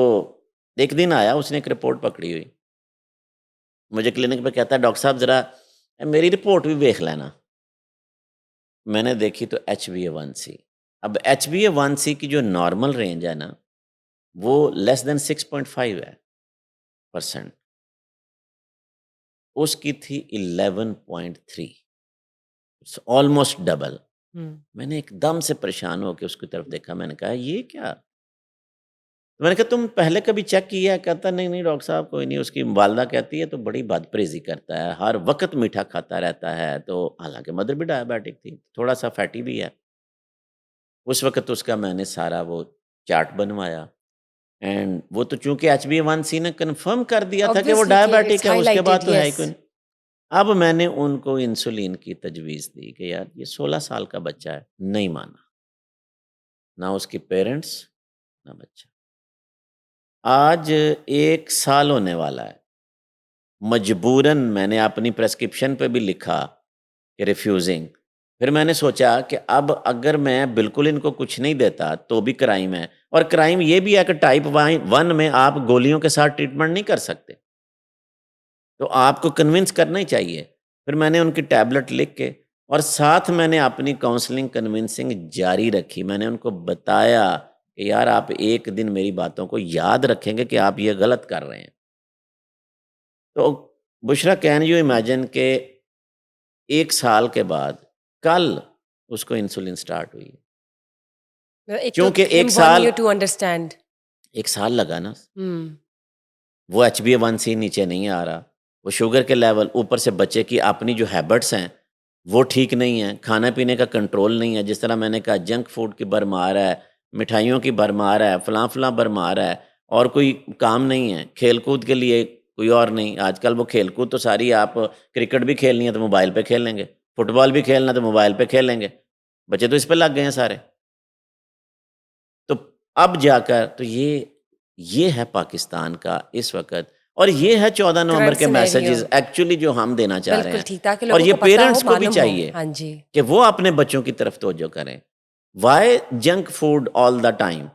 ایک دن آیا, اس نے ایک رپورٹ پکڑی ہوئی, مجھے کلینک پہ کہتا ہے ڈاکٹر صاحب ذرا میری رپورٹ بھی دیکھ لینا. میں نے دیکھی تو HbA1c. اب HbA1c کی جو نارمل رینج ہے نا, وہ لیس دین 6.5 ہے %, اس کی تھی 11.3, آلموسٹ ڈبل. میں نے ایک دم سے پریشان ہو کے اس کی طرف دیکھا, میں نے کہا یہ کیا؟ میں نے کہا تم پہلے کبھی چیک کیا؟ کہتا نہیں ڈاکٹر صاحب کوئی نہیں. اس کی والدہ کہتی ہے تو بڑی بد پریزی کرتا ہے, ہر وقت میٹھا کھاتا رہتا ہے. تو حالانکہ مدر بھی ڈائبیٹک تھی, تھوڑا سا فیٹی بھی ہے. اس وقت اس کا میں نے سارا وہ چارٹ بنوایا, اینڈ وہ تو چونکہ HbA1c نے کنفرم کر دیا تھا کہ وہ Obviously کہ ڈائبیٹک it's ہے, اس کے بعد highlighted, تو ہے ہی yes. کوئی نہیں. اب میں نے ان کو انسولین کی تجویز دی کہ یار یہ 16 سال کا بچہ ہے, نہیں مانا, نہ اس کی پیرنٹس نہ بچہ. آج 1 سال ہونے والا ہے, مجبوراً میں نے اپنی پریسکرپشن پہ بھی لکھا کہ ریفیوزنگ. پھر میں نے سوچا کہ اب اگر میں بالکل ان کو کچھ نہیں دیتا تو بھی کرائم ہے, اور کرائم یہ بھی ہے کہ ٹائپ 1 میں آپ گولیوں کے ساتھ ٹریٹمنٹ نہیں کر سکتے, تو آپ کو کنونس کرنا ہی چاہیے. پھر میں نے ان کی ٹیبلٹ لکھ کے, اور ساتھ میں نے اپنی کاؤنسلنگ کنونسنگ جاری رکھی. میں نے ان کو بتایا کہ یار آپ ایک دن میری باتوں کو یاد رکھیں گے کہ آپ یہ غلط کر رہے ہیں. تو بشرا, کین یو امیجن کہ 1 سال کے بعد کل اس کو انسولین سٹارٹ ہوئی, It کیونکہ took him 1 سال year to understand. 1 سال لگا نا. Hmm. وہ HbA1c نیچے نہیں آ رہا, وہ شوگر کے لیول, اوپر سے بچے کی اپنی جو ہیبٹس ہیں وہ ٹھیک نہیں ہیں, کھانا پینے کا کنٹرول نہیں ہے. جس طرح میں نے کہا جنک فوڈ کی بھرمار ہے, مٹھائیوں کی بھرمار ہے, فلاں بھرمار ہے, اور کوئی کام نہیں ہے. کھیل کود کے لیے کوئی اور نہیں. آج کل وہ کھیل کود تو ساری, آپ کرکٹ بھی کھیلنی ہے تو موبائل پہ کھیل لیں گے, فٹ بال بھی کھیلنا ہے تو موبائل پہ کھیل لیں گے. بچے تو اس پہ لگ گئے ہیں سارے. تو اب جا کر تو یہ ہے پاکستان کا اس وقت, اور یہ ہے 14 نومبر Current کے scenario. میسیجز ایکچولی جو ہم دینا چاہ رہے بالکل ہیں. ٹھیک, تاکہ اور لوگوں یہ کو پتہ ہو, پیرنٹس کو بھی معلوم ہو. چاہیے ہاں جی. کہ وہ اپنے بچوں کی طرف توجہ کریں. Why junk food all the time,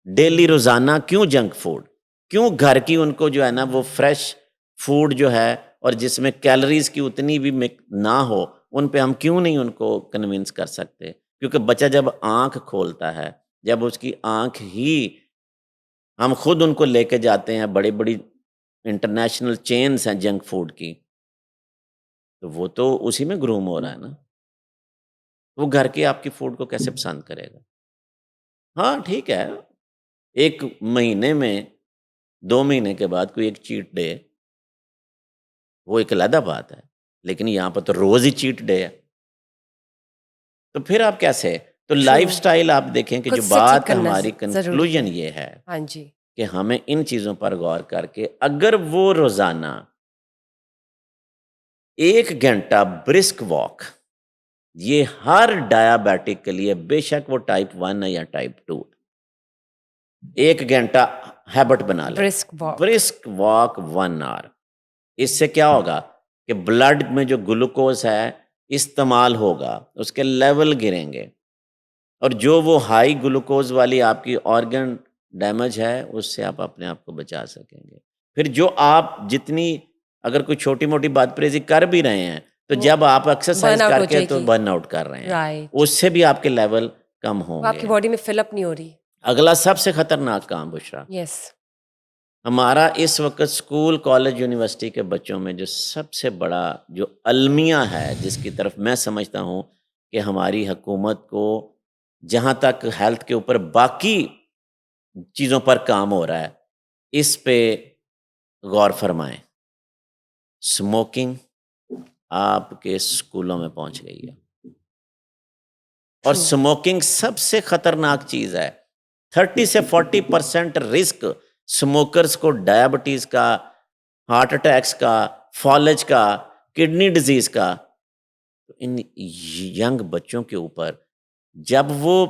daily روزانہ کیوں جنک فوڈ, کیوں گھر کی ان کو جو ہے نا وہ فریش فوڈ جو ہے, اور جس میں کیلریز کی اتنی بھی نہ ہو, ان پہ ہم کیوں نہیں ان کو کنونس کر سکتے؟ کیونکہ بچہ جب آنکھ کھولتا ہے، جب اس کی آنکھ ہی ہم خود ان کو لے کے جاتے ہیں، بڑی بڑی انٹرنیشنل چینز ہیں جنک فوڈ کی، تو وہ تو اسی میں گروم ہو رہا ہے نا، وہ گھر کے آپ کی فوڈ کو کیسے پسند کرے گا؟ ہاں ٹھیک ہے، 1 مہینے میں 2 مہینے کے بعد کوئی ایک چیٹ ڈے، وہ ایک علیحدہ بات ہے، لیکن یہاں پر تو روز ہی چیٹ ڈے ہے، تو پھر آپ کیسے؟ تو ٹرو، لائف سٹائل آپ دیکھیں کہ خود جو سے ٹھیک بات کرنا ہماری ضروری کنکلوژن ہے۔ یہ ہے ہاں جی، کہ ہمیں ان چیزوں پر غور کر کے اگر وہ روزانہ 1 گھنٹہ برسک واک، یہ ہر ڈائبیٹک کے لیے، بے شک وہ ٹائپ 1 ہے یا ٹائپ 2، 1 گھنٹہ ہیبٹ بنا لے، برسک واک، برسک واک 1 آور، اس سے کیا ہوگا کہ بلڈ میں جو گلوکوز ہے استعمال ہوگا، اس کے لیول گریں گے، اور جو وہ ہائی گلوکوز والی آپ کی آرگن ڈیمیج ہے اس سے آپ اپنے آپ کو بچا سکیں گے۔ پھر جو آپ جتنی اگر کوئی چھوٹی موٹی بات پریزی کر بھی رہے ہیں، تو وہ جب آپ برن ایکسرسائز آؤٹ کر ہو کے جائے تو گی، برن آؤٹ کر رہے ہیں، رائٹ، اس سے بھی آپ کے لیول کم وہ ہوں آپ کی گے۔ باڈی میں فل اپ نہیں ہو رہی۔ اگلا سب سے خطرناک کام بشرا، یس، ہمارا اس وقت اسکول کالج یونیورسٹی کے بچوں میں جو سب سے بڑا جو المیہ ہے، جس کی طرف میں سمجھتا ہوں کہ ہماری حکومت کو جہاں تک ہیلتھ کے اوپر باقی چیزوں پر کام ہو رہا ہے، اس پہ غور فرمائیں۔ اسموکنگ آپ کے اسکولوں میں پہنچ گئی ہے، اور ٹرو، اسموکنگ سب سے خطرناک چیز ہے۔ 30 سے 40% رسک اسموکرز کو ڈائبٹیز کا، ہارٹ اٹیکس کا، فالج کا، کڈنی ڈیزیز کا۔ ان ینگ بچوں کے اوپر جب وہ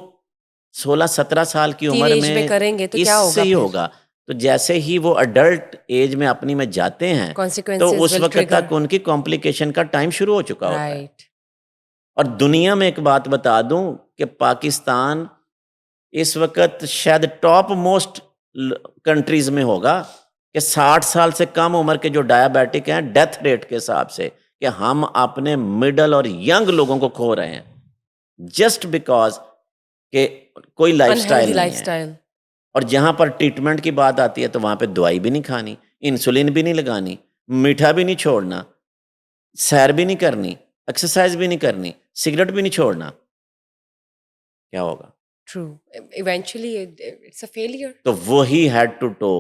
16-17 سال کی ٹین عمر ایج میں میں کریں گے تو اس کیا سے ہوگا ہی پھر؟ ہوگا، تو جیسے ہی وہ اڈلٹ ایج میں اپنی میں جاتے ہیں تو کانسیکوینسز اس ول وقت ٹریگر، تک ان کی کمپلیکیشن کا ٹائم شروع ہو چکا ہوتا ہے۔ رائٹ، اور دنیا میں ایک بات بتا دوں کہ پاکستان اس وقت شاید ٹاپ موسٹ کنٹریز میں ہوگا کہ 60 سال سے کم عمر کے جو ڈائبیٹک ہیں ڈیتھ ریٹ کے حساب سے، کہ ہم اپنے مڈل اور ینگ لوگوں کو کھو رہے ہیں جسٹ بیکاز کہ کوئی لائف سٹائل انہیلدی لائف نہیں ہے۔ سٹائل، اور جہاں پر ٹریٹمنٹ کی بات آتی ہے تو وہاں پہ دوائی بھی نہیں کھانی، انسولین بھی نہیں لگانی، میٹھا بھی نہیں چھوڑنا، سیر بھی نہیں کرنی، ایکسرسائز بھی نہیں کرنی، سگریٹ بھی نہیں چھوڑنا، کیا ہوگا؟ True, eventually it's a failure. تو وہی ہیڈ ٹو ٹو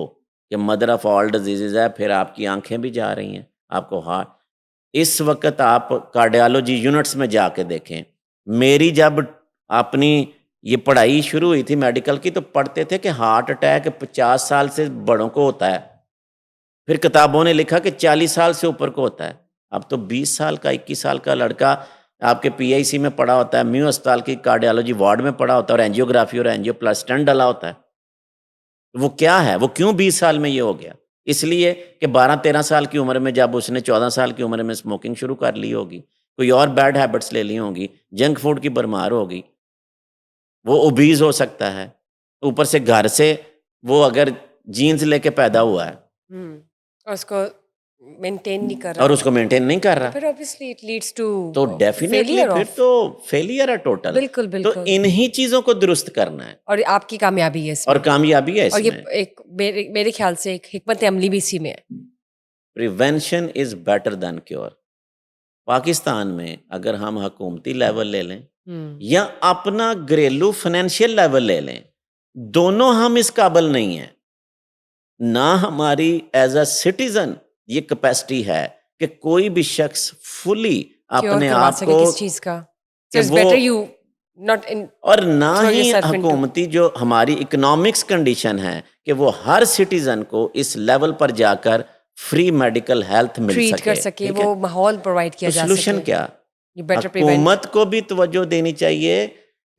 کہ مدر آف آل ڈیزیزز ہے۔ پھر آپ کی آنکھیں بھی جا رہی ہیں، آپ کو ہارٹ، اس وقت آپ کارڈیالوجی یونٹس میں جا کے دیکھیں۔ میری جب اپنی یہ پڑھائی شروع ہوئی تھی میڈیکل کی تو پڑھتے تھے کہ ہارٹ اٹیک 50 سال سے بڑوں کو ہوتا ہے، پھر کتابوں نے لکھا کہ 40 سال سے اوپر کو ہوتا ہے۔ اب تو 20 سال کا 21 سال کا لڑکا آپ کے پی آئی سی میں پڑا ہوتا ہے، میو اسپتال کی کارڈیالوجی وارڈ میں پڑا ہوتا ہے، اور اینجیوگرافی اور اینجیو پلاسٹنٹ ڈلا ہوتا ہے۔ وہ کیا ہے؟ وہ کیوں 20 سال میں یہ ہو گیا؟ اس لیے کہ 12-13 سال کی عمر میں جب اس نے 14 سال کی عمر میں اسموکنگ شروع کر لی ہوگی، کوئی اور بیڈ ہیبٹس لے لی ہوں گی، جنک فوڈ کی برمار ہوگی، وہ اوبیز ہو سکتا ہے، اوپر سے گھر سے وہ اگر جینز لے کے پیدا ہوا ہے اور اس کو مینٹین نہیں کر اور رہا اس کو مینٹین نہیں کر تو رہا، پھر obviously it leads to تو ڈیفینیٹلی failure پھر of، تو فیلئر ہے ٹوٹل۔ بالکل تو بالکل، انہی چیزوں کو درست کرنا ہے، اور آپ کی کامیابی ہے اس اور میں، کامیابی ہے اور اس یہ میں۔ ایک میرے خیال سے ایک حکمت عملی بھی اسی میں ہے۔ Prevention is better than cure. Pakistan میں اگر ہم حکومتی لیول لے لیں یا اپنا گھریلو فائنینشیل لیول لے لیں، دونوں ہم اس قابل نہیں ہیں، نہ ہماری ایز اے سٹیزن یہ کیپیسٹی ہے کہ کوئی بھی شخص فلی کیور اپنے کروا آپ سکے کو کس چیز کا، کہ so it's وہ، better you not in اور نہ throw ہی yourself into، حکومتی جو ہماری اکنامکس کنڈیشن ہے کہ وہ ہر سٹیزن کو اس لیول پر جا کر فری میڈیکل ہیلتھ مل ٹریٹ کر سکے، سکے، ٹھیک ہے؟ وہ ماحول پرووائڈ کیا تو جا سلوشن سکے، کیا؟ you better prevent۔ حکومت کو بھی توجہ دینی چاہیے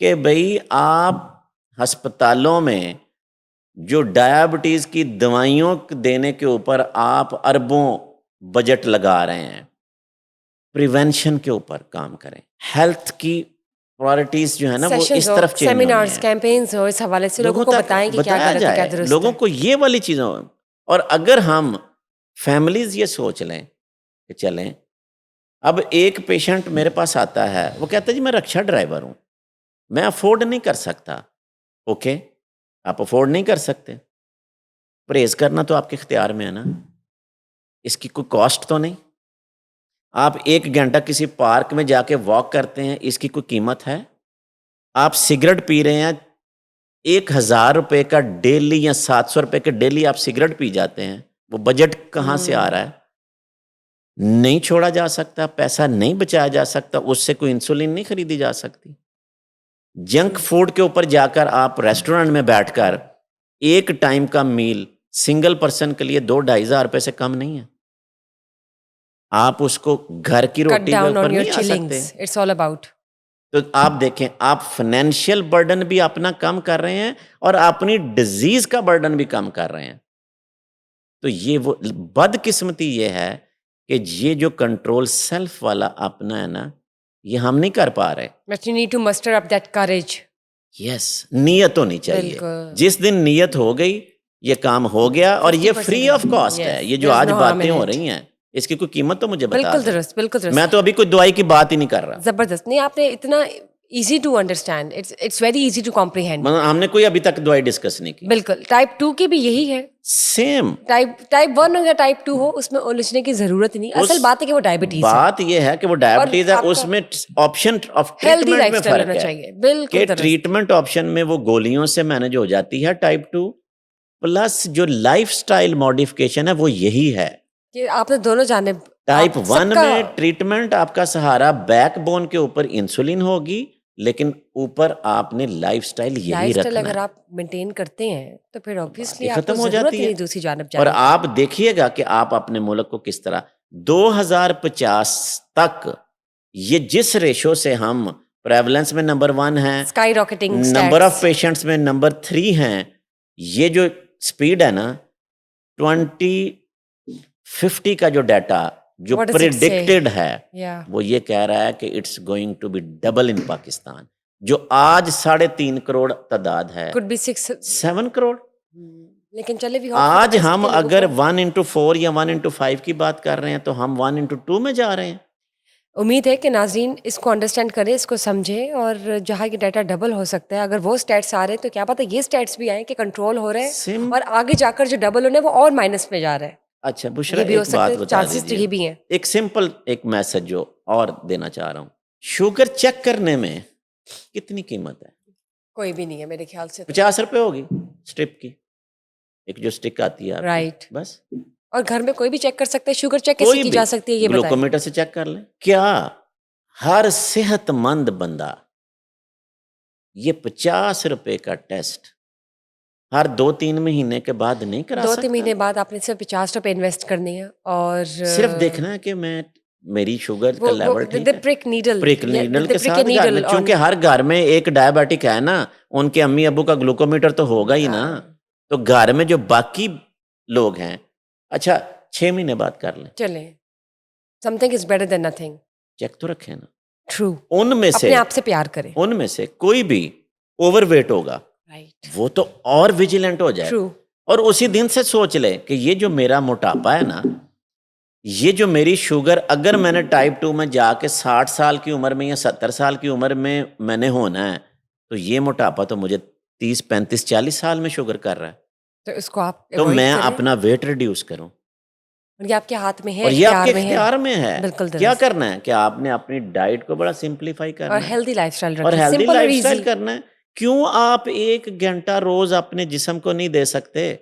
کہ بھئی آپ ہسپتالوں میں جو ڈائبٹیز کی دوائیوں دینے کے اوپر آپ اربوں بجٹ لگا رہے ہیں، پریونشن کے اوپر کام کریں، ہیلتھ کی پرائرٹیز جو ہے نا وہ سیشنز اس ہو، طرف چینج ہونی سیمینارز، ہیں، کیمپینز ہو، اس حوالے سے لوگوں کو تک بتائیں کہ کیا بتایا غلط ہے کیا جائے، درست لوگوں ہے۔ کو یہ والی چیزوں، اور اگر ہم فیملیز یہ سوچ لیں کہ چلیں اب ایک پیشنٹ میرے پاس آتا ہے, وہ کہتا ہے جی میں رکشا ڈرائیور ہوں, میں افورڈ نہیں کر سکتا. اوکے, آپ افورڈ نہیں کر سکتے, پرہیز کرنا تو آپ کے اختیار میں ہے نا, اس کی کوئی کاسٹ تو نہیں. آپ 1 گھنٹہ کسی پارک میں جا کے واک کرتے ہیں, اس کی کوئی قیمت ہے؟ آپ سگریٹ پی رہے ہیں, 1,000 روپے کا ڈیلی یا 700 روپے کے ڈیلی آپ سگریٹ پی جاتے ہیں, وہ بجٹ کہاں سے آ رہا ہے؟ نہیں چھوڑا جا سکتا, پیسہ نہیں بچایا جا سکتا, اس سے کوئی انسولین نہیں خریدی جا سکتی. جنک فوڈ کے اوپر جا کر آپ ریسٹورنٹ میں بیٹھ کر ایک ٹائم کا میل سنگل پرسن کے لیے 2,000-2,500 روپے سے کم نہیں ہے. آپ اس کو گھر کی کٹ روٹی کے ڈاؤن اوپر آن یور نہیں آ سکتے. چلنگز, اٹس آل اباؤٹ. تو آپ دیکھیں, آپ فائنینشیل برڈن بھی اپنا کم کر رہے ہیں اور اپنی ڈیزیز کا برڈن بھی کم کر رہے ہیں. تو یہ وہ بدقسمتی یہ ہے کہ یہ جو کنٹرول سیلف والا اپنا ہے نا, یہ ہم نہیں کر پا رہے. But you need to muster up that courage. یس, نیت ہونی چاہیے. بالکل. جس دن نیت ہو گئی, یہ کام ہو گیا, اور یہ 50% فری آف کاسٹ ہے. یہ جو There's آج no harm باتیں in ہو it. رہی ہیں, اس کی کوئی قیمت تو مجھے بتا بالکل دیں. درست, بالکل درست. میں تو ابھی کوئی دوائی کی بات ہی نہیں کر رہا. زبردست. نہیں, آپ نے اتنا easy to understand, it's very easy to comprehend. ہم نے کوئی ابھی تک دوائی ڈسکس نہیں کی. بالکل. ٹائپ 2 کی بھی یہی ہے. سیم ٹائپ 1 ہو یا ٹائپ 2 ہو, اس میں الجھنے کی ضرورت نہیں. اصل بات ہے کہ وہ ڈائبٹیز ہے. بات یہ ہے کہ وہ ڈائبٹیز ہے, اس میں option of healthy treatment life میں اسٹائل فرق ہونا ہے چاہیے. بالکل کہ درست. ٹریٹمنٹ آپشن میں وہ گولیوں سے مینج ہو جاتی ہے ٹائپ 2, پلس جو لائف سٹائل ماڈیفکیشن ہے وہ یہی ہے. کہ آپ نے دونوں جانب. ٹائپ 1 میں ٹریٹمنٹ آپ کا سہارا بیک بون کے اوپر انسولین ہوگی, لیکن اوپر آپ نے لائف سٹائل یہی لائف اسٹائل رکھنا اگر ہے. آپ مینٹین کرتے ہیں تو پھر آبویسلی یہ آپ کو ختم ہو ضرورت جاتی ہی ہے. نہیں دوسری جانب اور جانے کی. آپ دیکھیے گا کہ آپ اپنے ملک کو کس طرح 2050 تک یہ جس ریشو سے ہم پریولنس میں نمبر 1 ہیں, sky rocketing number of patients میں نمبر 3 ہیں, یہ جو سپیڈ ہے نا 2050 کا جو ڈیٹا جو پریڈکٹڈ ہے, وہ یہ کہہ رہا ہے کہ it's going to be double in Pakistan. جو آج 3.5 کروڑ تعداد ہے, could be 7 کروڑ. لیکن چلے بھی آج ہم اگر 1:4 یا 1:5 کی بات کر رہے ہیں تو ہم 1:2 میں جا رہے ہیں. امید ہے کہ ناظرین اس کو انڈرسٹینڈ کریں, اس کو سمجھیں, اور جہاں یہ ڈیٹا ڈبل ہو سکتا ہے, اگر وہ اسٹیٹس آ رہے ہیں تو کیا پتہ یہ اسٹیٹس بھی آئیں کہ کنٹرول ہو رہے ہیں, اور آگے جا کر جو ڈبل ہونے وہ اور مائنس میں جا رہا ہے. اچھا بشرا, یہ بھی ہو ایک بات سکتا ہے, بتا چانسز تو دیجیے, یہ بھی ہیں. ایک سمپل ایک میسج جو اور دینا چاہ رہا ہوں. شوگر چیک کرنے میں کتنی قیمت ہے؟ کوئی بھی نہیں ہے میرے خیال سے. 50 روپے ہوگی اسٹرپ کی, ایک جو اسٹک آتی ہے رائٹ. بس. اور گھر میں کوئی بھی چیک کر سکتا ہے. شوگر چیک کیسے کوئی کی بھی جا سکتی ہے یہ بتائیں. گلوکومیٹر سے چیک کر لیں. کیا ہر صحت مند بندہ یہ 50 روپے کا ٹیسٹ ہر 2-3 مہینے کے بعد نہیں کرا سکتا؟ 2-3 مہینے بعد آپ نے صرف 50 روپے انویسٹ کرنے ہیں, اور صرف دیکھنا ہے کہ میں میری شوگر کا لیول ٹھیک ہے. پرک نیڈل کے ساتھ گھر میں, چونکہ ہر گھر میں ایک ڈائبیٹک ہے نا, ان کے امی ابو کا گلوکومیٹر تو ہوگا ہی نا. تو گھر میں جو باقی لوگ ہیں, اچھا 6 مہینے بعد کر لیں. چلیں, something is better than nothing. Check تو رکھیں نا. True. ان میں سے اپنے آپ سے پیار کریں. ان میں سے کوئی بھی اوور ویٹ ہوگا, وہ تو اور ویجیلنٹ ہو جائے, اور اسی دن سے سوچ لے کہ یہ جو میرا موٹاپا ہے نا, یہ جو میری شوگر, اگر میں نے ٹائپ 2 میں جا کے 60 سال کی عمر میں یا 70 سال کی عمر میں نے ہونا ہے, تو یہ موٹاپا تو مجھے 30, 35, 40 سال میں شوگر کر رہا ہے. تو اس کو آپ تو میں اپنا ویٹ ریڈیوس کروں, اور یہ آپ کے ہاتھ میں ہے, اور یہ آپ کے اختیار میں ہے. بالکل کیا کرنا ہے کہ آپ نے اپنی ڈائٹ کو بڑا سمپلیفائی کرنا اور ہے, ہیلدی لائف اسٹائل اور رکھیں, ہیلدی سمپل اور لائف اسٹائل ایزی. کرنا ہے. کیوں آپ 1 گھنٹہ روز اپنے جسم کو نہیں دے سکتے؟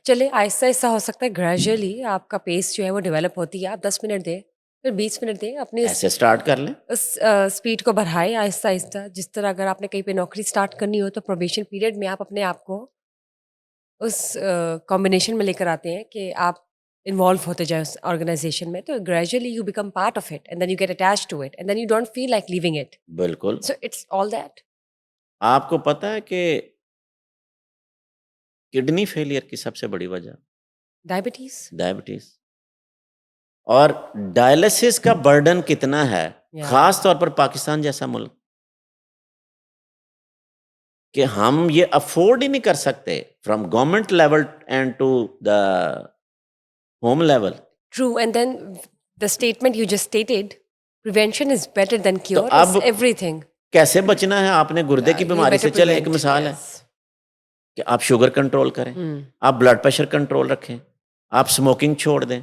چلے آہستہ آہستہ ہو سکتا ہے, گریجولی آپ کا پیس جو ہے وہ ڈیولپ ہوتی ہے. آپ 10 منٹ دیں, پھر 20 منٹ دیں, اپنے ایسے سٹارٹ کر لیں, اس اسپیڈ کو بڑھائیں آہستہ آہستہ. جس طرح اگر آپ نے کہیں پہ نوکری سٹارٹ کرنی ہو تو پروبیشن پیریڈ میں آپ اپنے آپ کو اس کمبینیشن میں لے کر آتے ہیں کہ آپ انوالو ہوتے جائیں اس آرگنائزیشن میں. تو gradually you become part of it, and then you get attach to it, and then you don't feel like leaving it. بالکل. So it's all that. آپ کو پتہ ہے کہ کڈنی فیلئر کی سب سے بڑی وجہ ڈائبٹیز, اور ڈائلسس کا برڈن کتنا ہے, خاص طور پر پاکستان جیسا ملک, کہ ہم یہ افورڈ ہی نہیں کر سکتے from government level and to the home level. True. And then The statement you just stated, prevention is better than تو cure, is اب everything. کیسے بچنا ہے؟ آپ نے گردے کی You بیماری better سے، چلے ایک prevent. مثال ہے Yes. کہ آپ شوگر کنٹرول کریں، Hmm. آپ بلڈ پریشر کنٹرول رکھیں، آپ سموکنگ چھوڑ دیں،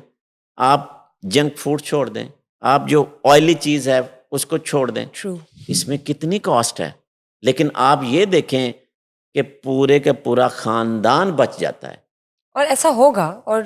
آپ جنک فوڈ چھوڑ دیں، آپ جو آئلی چیز ہے اس کو چھوڑ دیں. True. اس میں کتنی کاسٹ ہے، لیکن آپ یہ دیکھیں کہ پورے کا پورا خاندان بچ جاتا ہے. اور ایسا ہوگا، اور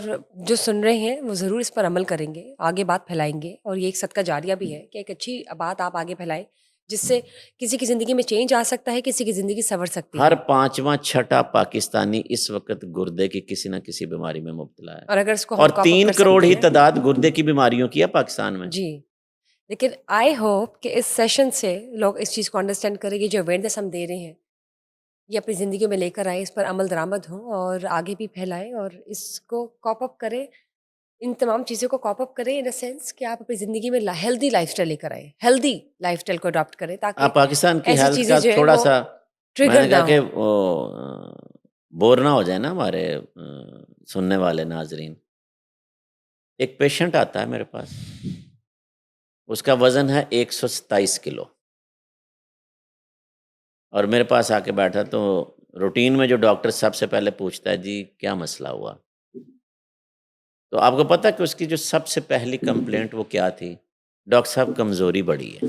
جو سن رہے ہیں وہ ضرور اس پر عمل کریں گے، آگے بات پھیلائیں گے، اور یہ ایک صدقہ جاریہ بھی ہے کہ ایک اچھی بات آپ آگے پھیلائیں جس سے کسی کی زندگی میں چینج آ سکتا ہے، کسی کی زندگی سنور سکتی ہر ہے. 5واں 6واں پاکستانی اس وقت گردے کی کسی نہ کسی بیماری میں مبتلا ہے، اور اگر اس کو ہم اور کاپ اپ 3 کر کروڑ سکتے ہی ہیں. تعداد گردے کی بیماریوں کی ہے پاکستان میں. جی، لیکن آئی ہوپ کہ اس سیشن سے لوگ اس چیز کو انڈرسٹینڈ کریں گے، جو اویئرنیس ہم دے رہے ہیں یہ اپنی زندگیوں میں لے کر آئیں، اس پر عمل درآمد ہوں اور آگے بھی پھیلائیں، اور اس کو کاپ اپ کریں، ان تمام چیزوں کو کاپ اپ کریں ان اے سینس کہ آپ اپنی زندگی میں ہیلدی لائف اسٹائل لے کر آئیں، ہیلدی لائف اسٹائل کو اڈاپٹ کریں تاکہ آپ پاکستان کی ایسی ہیلتھ چیزیں کا جو ہیں تھوڑا وہ سا، میں ٹریگر نے نہ کہا کہ ہوں. وہ بور نہ ہو جائے نا ہمارے سننے والے ناظرین. ایک پیشنٹ آتا ہے میرے پاس، اس کا وزن ہے 127 کلو، اور میرے پاس آ کے بیٹھا تو روٹین میں جو ڈاکٹر سب سے پہلے پوچھتا ہے جی کیا مسئلہ ہوا. تو آپ کو پتہ کہ اس کی جو سب سے پہلی کمپلینٹ وہ کیا تھی؟ ڈاکٹر صاحب کمزوری بڑی ہے،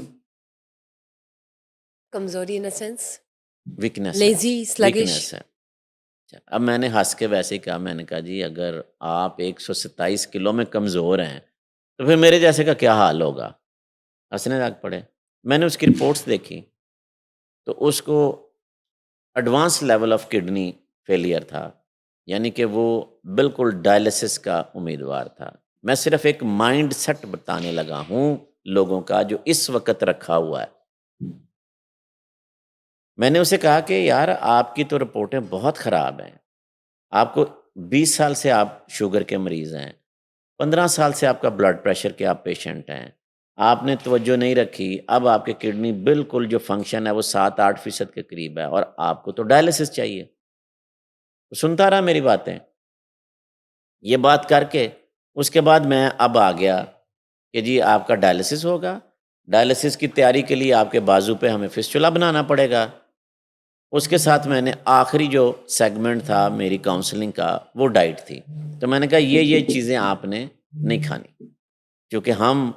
کمزوری ان اے سینس ویکنیس ہے، لیزی، سلگش. ویکنیس ہے. اچھا، اب میں نے ہنس کے ویسے ہی کہا، میں نے کہا جی اگر آپ 127 کلو میں کمزور ہیں تو پھر میرے جیسے کا کیا حال ہوگا؟ ہنسنے لگ پڑے. میں نے اس کی رپورٹس دیکھی تو اس کو advance level of kidney failure تھا، یعنی کہ وہ بالکل ڈائلسس کا امیدوار تھا. میں صرف ایک مائنڈ سیٹ بتانے لگا ہوں لوگوں کا جو اس وقت رکھا ہوا ہے. میں نے اسے کہا کہ یار آپ کی تو رپورٹیں بہت خراب ہیں، آپ کو 20 سال سے آپ شوگر کے مریض ہیں، 15 سال سے آپ کا بلڈ پریشر کے آپ پیشنٹ ہیں، آپ نے توجہ نہیں رکھی، اب آپ کے کڈنی بالکل جو فنکشن ہے وہ 7-8% کے قریب ہے، اور آپ کو تو ڈائلسس چاہیے. سنتا رہا میری باتیں. یہ بات کر کے اس کے بعد میں اب آ گیا کہ جی آپ کا ڈائلسس ہوگا، ڈائلسس کی تیاری کے لیے آپ کے بازو پہ ہمیں فسچولا بنانا پڑے گا. اس کے ساتھ میں نے آخری جو سیگمنٹ تھا میری کاؤنسلنگ کا وہ ڈائٹ تھی. تو میں نے کہا یہ چیزیں آپ نے نہیں کھانی، کیونکہ ہم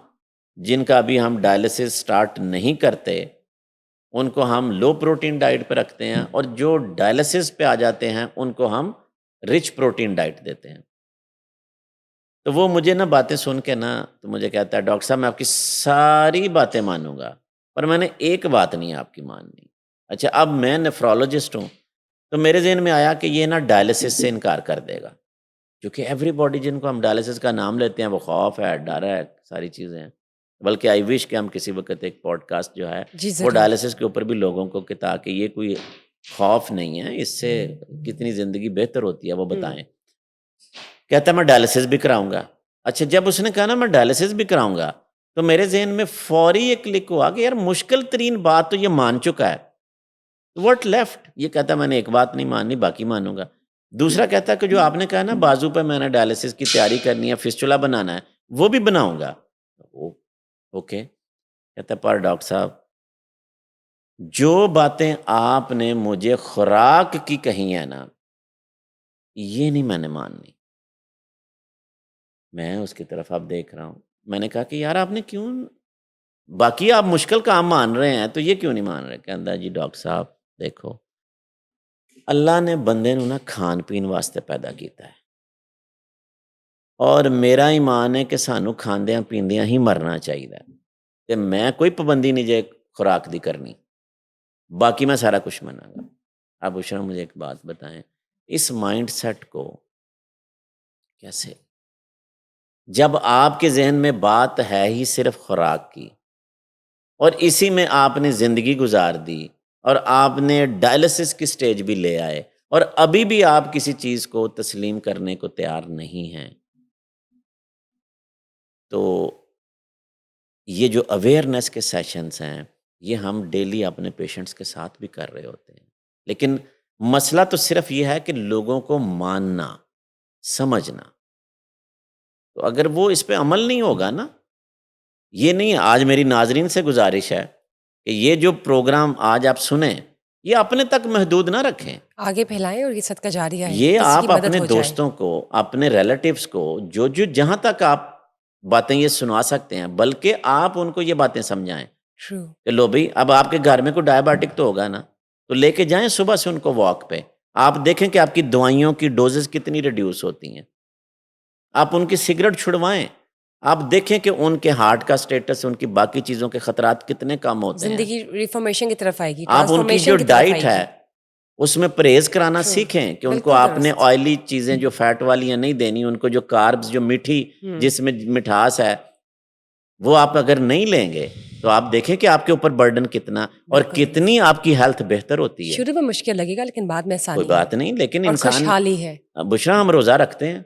جن کا ابھی ہم ڈائلسس سٹارٹ نہیں کرتے ان کو ہم لو پروٹین ڈائٹ پہ رکھتے ہیں، اور جو ڈائلسس پہ آ جاتے ہیں ان کو ہم رچ پروٹین ڈائٹ دیتے ہیں. تو وہ مجھے نا باتیں سن کے نا تو مجھے کہتا ہے ڈاکٹر صاحب میں آپ کی ساری باتیں مانوں گا، پر میں نے ایک بات نہیں آپ کی ماننی. اچھا، اب میں نیفرولوجسٹ ہوں تو میرے ذہن میں آیا کہ یہ نا ڈائلسس سے انکار کر دے گا، کیونکہ ایوری باڈی جن کو ہم ڈائلسس کا نام لیتے ہیں وہ خوف ہے، ڈر ہے، ساری چیزیں ہیں. بلکہ آئی وش کہ ہم کسی وقت ایک پوڈ کاسٹ جو ہے جی وہ ضرور. ڈائلسس کے اوپر بھی لوگوں کو کہ تاکہ یہ کوئی خوف نہیں ہے، اس سے کتنی زندگی بہتر ہوتی ہے وہ بتائیں. کہتا ہے میں ڈائلسس بھی کراؤں گا. اچھا، جب اس نے کہا نا میں ڈائلسس بھی کراؤں گا تو میرے ذہن میں فوری ایک کلک ہوا کہ یار مشکل ترین بات تو یہ مان چکا ہے، واٹ لیفٹ. یہ کہتا ہے میں نے ایک بات نہیں ماننی، باقی مانوں گا. دوسرا کہتا ہے کہ جو آپ نے کہا نا بازو پہ میں نے ڈائلسس کی تیاری کرنی ہے، فسچولا بنانا ہے، وہ بھی بناؤں گا. اوکے. کہتا ہے پر ڈاکٹر صاحب جو باتیں آپ نے مجھے خوراک کی کہی ہیں نا یہ نہیں میں نے ماننی. میں اس کی طرف اب دیکھ رہا ہوں. میں نے کہا کہ یار آپ نے کیوں، باقی آپ مشکل کام مان رہے ہیں تو یہ کیوں نہیں مان رہے؟ کہتا ہے جی ڈاکٹر صاحب دیکھو اللہ نے بندے نو نا کھان پین واسطے پیدا کیتا ہے، اور میرا ایمان ہے کہ سانو کھاندیاں پیندیاں ہی مرنا چاہیے، تے میں کوئی پابندی نہیں جے خوراک دی کرنی، باقی میں سارا کچھ مناں گا. اب اشرا مجھے ایک بات بتائیں، اس مائنڈ سیٹ کو کیسے، جب آپ کے ذہن میں بات ہے ہی صرف خوراک کی، اور اسی میں آپ نے زندگی گزار دی، اور آپ نے ڈائلسس کی سٹیج بھی لے آئے، اور ابھی بھی آپ کسی چیز کو تسلیم کرنے کو تیار نہیں ہیں. تو یہ جو اویئرنیس کے سیشنز ہیں یہ ہم ڈیلی اپنے پیشنٹس کے ساتھ بھی کر رہے ہوتے ہیں، لیکن مسئلہ تو صرف یہ ہے کہ لوگوں کو ماننا، سمجھنا. تو اگر وہ اس پہ عمل نہیں ہوگا نا یہ نہیں ہے. آج میری ناظرین سے گزارش ہے کہ یہ جو پروگرام آج آپ سنیں یہ اپنے تک محدود نہ رکھیں. آگے پھیلائیں اور یہ صدقہ جاریہ ہے، یہ کسی کی آپ مدد اپنے ہو جائے. دوستوں کو، اپنے ریلیٹیوز کو، جو جہاں تک آپ باتیں یہ سنا سکتے ہیں، بلکہ آپ ان کو یہ باتیں سمجھائیں ٹرو. کہ لو بھائی اب آپ کے گھر میں کوئی ڈائبیٹک تو ہوگا نا، تو لے کے جائیں صبح سے ان کو واک پہ. آپ دیکھیں کہ آپ کی دوائیوں کی ڈوزز کتنی ریڈیوس ہوتی ہیں. آپ ان کی سگریٹ چھڑوائیں، آپ دیکھیں کہ ان کے ہارٹ کا سٹیٹس، ان کی باقی چیزوں کے خطرات کتنے کم ہوتے ہیں. زندگی ریفارمیشن کی طرف آئے گی، آپ ان کی جو ٹرانسفارمیشن کی طرف ڈائٹ آئے گی. ہے اس میں پرہیز کرانا ٹرو. سیکھیں کہ ان کو بالکل آپ نے درست. آئلی چیزیں جو فیٹ والی ہیں نہیں دینی، ان کو جو کاربز جو میٹھی جس میں مٹھاس ہے وہ آپ اگر نہیں لیں گے تو آپ دیکھیں کہ آپ کے اوپر برڈن کتنا اور بالکل درست. کتنی آپ کی ہیلتھ بہتر ہوتی ہے. شروع میں مشکل لگے گا لیکن بعد میں کوئی آسانی بات ہے نہیں، لیکن اور انسان خوشحالی ہے. بشرا ہم روزہ رکھتے ہیں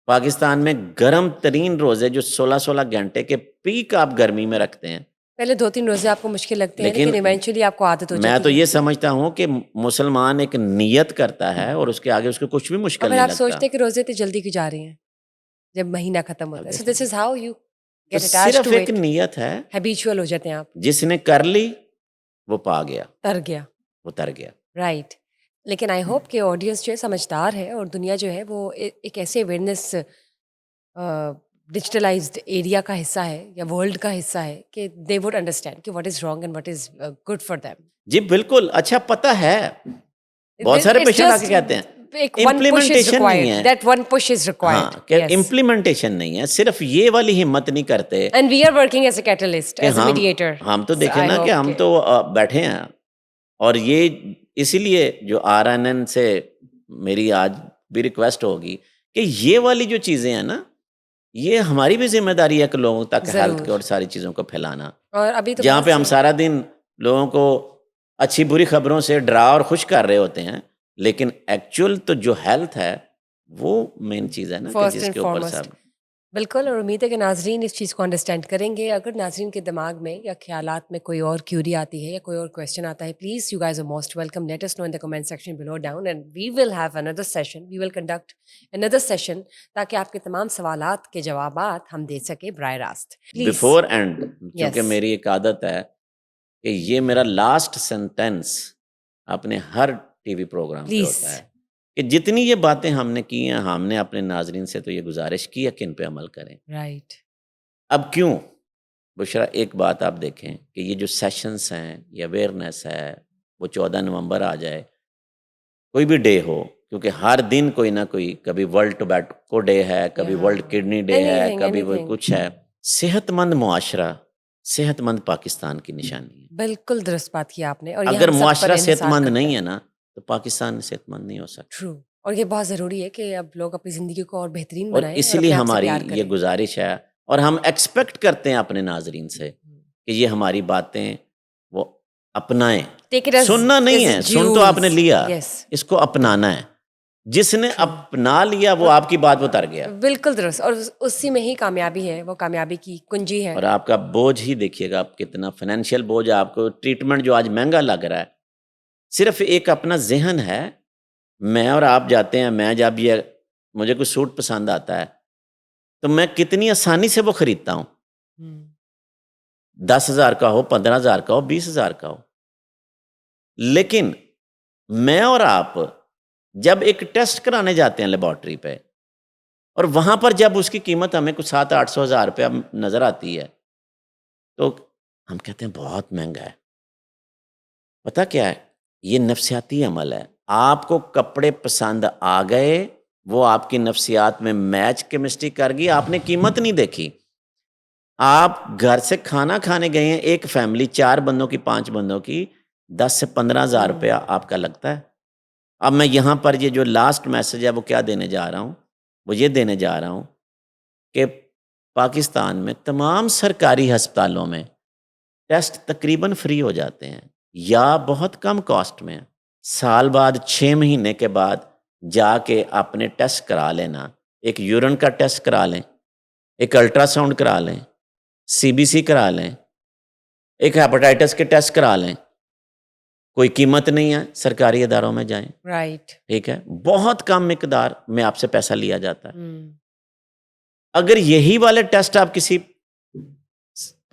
پاکستان میں، گرم ترین روزے جو 16 گھنٹے کے پیک آپ گرمی میں رکھتے ہیں. پہلے 2-3 روزے آپ کو مشکل لگتے ہیں لیکن لیکن ایونچولی آپ کو عادت ہو میں جاتی تو ہے. یہ سمجھتا ہوں کہ مسلمان ایک نیت کرتا ہے اور اس کے آگے اس کو کچھ بھی اور مشکل پھر نہیں آپ لگتا. سوچتے ہیں کہ روزے تو جلدی کیوں جا رہے ہیں جب مہینہ ختم ہوتا ہے. سو دس از ہاؤ یو تو گیٹ اٹیچ صرف ٹو ایک اٹ. نیت ہے، ہیبیچول ہو جاتے ہیں آپ. جس نے کر لی وہ پا گیا، تر گیا. وہ تر گیا. رائٹ. لیکن آئی ہوپ کہ آڈینس جو ہے سمجھدار ہے اور دنیا جو ہے وہ ایک ایسے اویئرنیس ڈیجیٹلائزڈ ایریا کا حصہ ہے یا ورلڈ کا حصہ ہے کہ دے وڈ انڈرسٹینڈ کہ what is wrong and what is good for them. جی بالکل. اچھا پتہ ہے بہت سارے پیشنٹ آ کے کہتے ہیں امپلیمنٹیشن نہیں ہے. That one push is required. ہاں کہ امپلیمنٹیشن نہیں ہے، صرف یہ والی ہمت نہیں کرتے and we are working as a catalyst کہ ایز اے میڈیٹر. ہم تو دیکھیں نا کہ ہم تو بیٹھے ہیں. اور یہ اسی لیے جو RNN سے میری آج بھی ریکویسٹ ہوگی کہ یہ والی جو چیزیں ہیں نا، یہ ہماری بھی ذمہ داری ہے کہ لوگوں تک ہیلتھ کے اور ساری چیزوں کو پھیلانا. اور ابھی تو جہاں پہ ہم سارا دن لوگوں کو اچھی بری خبروں سے ڈرا اور خوش کر رہے ہوتے ہیں، لیکن ایکچوئل تو جو ہیلتھ ہے وہ مین چیز ہے نا کہ فرسٹ جس اینڈ کے اوپر فارموسٹ. سب. بالکل. اور امید ہے کہ ناظرین اس چیز کو انڈرسٹینڈ کریں گے. اگر ناظرین کے دماغ میں یا خیالات میں کوئی اور کیوری آتی ہے یا کوئی اور کویشچن آتا ہے، please you guys are most welcome. Let us know in the comment section below down and we will have another session. We will conduct another session تاکہ آپ کے تمام سوالات کے جوابات ہم دے سکیں براہ راست. پلیز. بفور اینڈ، کیونکہ Yes. میری ایک عادت ہے کہ یہ میرا لاسٹ سینٹینس اپنے ہر ٹی وی پروگرام پہ پلیز. ہوتا ہے کہ جتنی یہ باتیں ہم نے کی ہیں، ہم نے اپنے ناظرین سے تو یہ گزارش کی ہے کہ ان پہ عمل کریں. رائٹ. اب کیوں بشرا، ایک بات آپ دیکھیں کہ یہ جو سیشنز ہیں، یہ اویئرنیس ہے، وہ 14 نومبر آ جائے، کوئی بھی ڈے ہو، کیونکہ ہر دن کوئی نہ کوئی، کبھی ورلڈ ٹوبیکو ڈے ہے، کبھی ورلڈ کڈنی ڈے ہے، کبھی وہ کچھ ہے. صحت مند معاشرہ صحت مند پاکستان کی نشانی ہے. بالکل درست بات کی آپ نے. اور اگر معاشرہ صحت مند نہیں ہے نا تو پاکستان صحت مند نہیں ہو سکتا. ٹرو. اور یہ بہت ضروری ہے کہ اب لوگ اپنی زندگی کو اور بہترین اور بنائیں اسی اور لیے اپنے آپ سے ہماری پیار یہ کریں. گزارش ہے اور ہم ایکسپیکٹ کرتے ہیں اپنے ناظرین سے کہ یہ ہماری باتیں وہ اپنائیں. سننا نہیں ہے، سن تو آپ نے لیا، اس کو اپنانا ہے. جس نے اپنا لیا وہ آپ کی بات وہ اتر گیا. بالکل درست. اور اسی میں ہی کامیابی ہے، وہ کامیابی کی کنجی ہے. اور آپ کا بوجھ ہی دیکھیے گا آپ کتنا فائنینشیل بوجھ، آپ کو ٹریٹمنٹ جو آج مہنگا لگ رہا ہے، صرف ایک اپنا ذہن ہے. میں اور آپ جاتے ہیں، میں جب یہ مجھے کوئی سوٹ پسند آتا ہے تو میں کتنی آسانی سے وہ خریدتا ہوں. 10,000 کا ہو، 15,000 کا ہو، 20,000 کا ہو. لیکن میں اور آپ جب ایک ٹیسٹ کرانے جاتے ہیں لیبارٹری پہ، اور وہاں پر جب اس کی قیمت ہمیں کچھ 700-800 روپیہ نظر آتی ہے تو ہم کہتے ہیں بہت مہنگا ہے. پتہ کیا ہے؟ یہ نفسیاتی عمل ہے. آپ کو کپڑے پسند آ گئے، وہ آپ کی نفسیات میں میچ کیمسٹری کر گئی، آپ نے قیمت نہیں دیکھی. آپ گھر سے کھانا کھانے گئے ہیں، ایک فیملی 4 بندوں کی 5 بندوں کی، 10 سے 15,000 روپیہ آپ کا لگتا ہے. اب میں یہاں پر یہ جو لاسٹ میسج ہے وہ کیا دینے جا رہا ہوں؟ وہ یہ دینے جا رہا ہوں کہ پاکستان میں تمام سرکاری ہسپتالوں میں ٹیسٹ تقریباً فری ہو جاتے ہیں یا بہت کم کاسٹ میں. سال بعد 6 مہینے کے بعد جا کے اپنے ٹیسٹ کرا لینا. ایک یورین کا ٹیسٹ کرا لیں، ایک الٹرا ساؤنڈ کرا لیں، CBC کرا لیں، ایک ہیپاٹائٹس کے ٹیسٹ کرا لیں. کوئی قیمت نہیں ہے، سرکاری اداروں میں جائیں. رائٹ. ٹھیک ہے، بہت کم مقدار میں آپ سے پیسہ لیا جاتا ہے. اگر یہی والے ٹیسٹ آپ کسی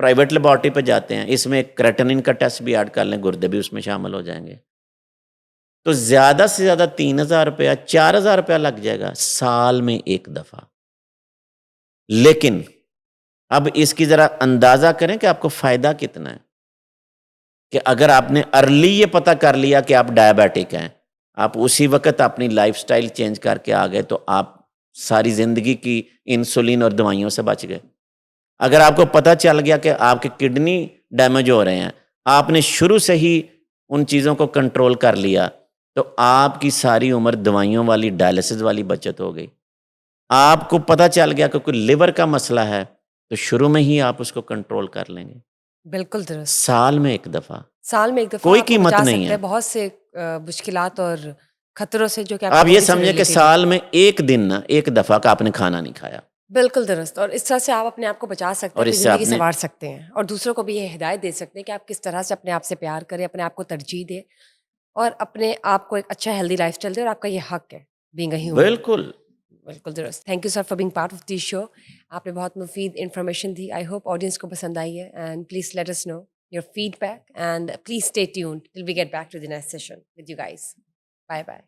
پرائیویٹ لیبارٹری پہ جاتے ہیں، اس میں ایک کریٹنن کا ٹیسٹ بھی ایڈ کر لیں، گردے بھی اس میں شامل ہو جائیں گے، تو زیادہ سے زیادہ 3,000 روپیہ 4,000 روپیہ لگ جائے گا سال میں ایک دفعہ. لیکن اب اس کی ذرا اندازہ کریں کہ آپ کو فائدہ کتنا ہے. کہ اگر آپ نے ارلی یہ پتہ کر لیا کہ آپ ڈائبیٹک ہیں، آپ اسی وقت اپنی لائف سٹائل چینج کر کے آ گئے، تو آپ ساری زندگی کی انسولین اور دوائیوں سے بچ گئے. اگر آپ کو پتہ چل گیا کہ آپ کے کڈنی ڈیمیج ہو رہے ہیں، آپ نے شروع سے ہی ان چیزوں کو کنٹرول کر لیا، تو آپ کی ساری عمر دوائیوں والی ڈائلسس والی بچت ہو گئی. آپ کو پتہ چل گیا کہ کوئی لیور کا مسئلہ ہے، تو شروع میں ہی آپ اس کو کنٹرول کر لیں گے. بالکل درست. سال میں ایک دفعہ سال میں ایک دفعہ کوئی آپ کو قیمت بچا نہیں سکتا ہے. ہے بہت سے مشکلات اور خطروں سے جو کہ آپ کی آپ یہ باڈی سے سمجھیں کہ ریلیٹڈ ہے. سال میں ایک دن نہ ایک دفعہ کا آپ نے کھانا نہیں کھایا، بالکل درست. اور اس طرح سے آپ اپنے آپ کو بچا سکتے ہیں، اور اپنی اس سے زندگی آپ نے سنوار سکتے ہیں، اور دوسروں کو بھی یہ ہدایت دے سکتے ہیں کہ آپ کس طرح سے اپنے آپ سے پیار کریں، اپنے آپ کو ترجیح دیں، اور اپنے آپ کو ایک اچھا ہیلدی لائف اسٹائل دیں. اور آپ کا یہ حق ہے بینگ اے ہیومن. بالکل. بالکل درست. Thank you sir for being part of this show. آپ نے بہت مفید انفارمیشن دی. آئی ہوپ آڈینس کو پسند آئی ہے. And please let us know your feedback, and please stay tuned till we get back to the next session with you guys. Bye bye.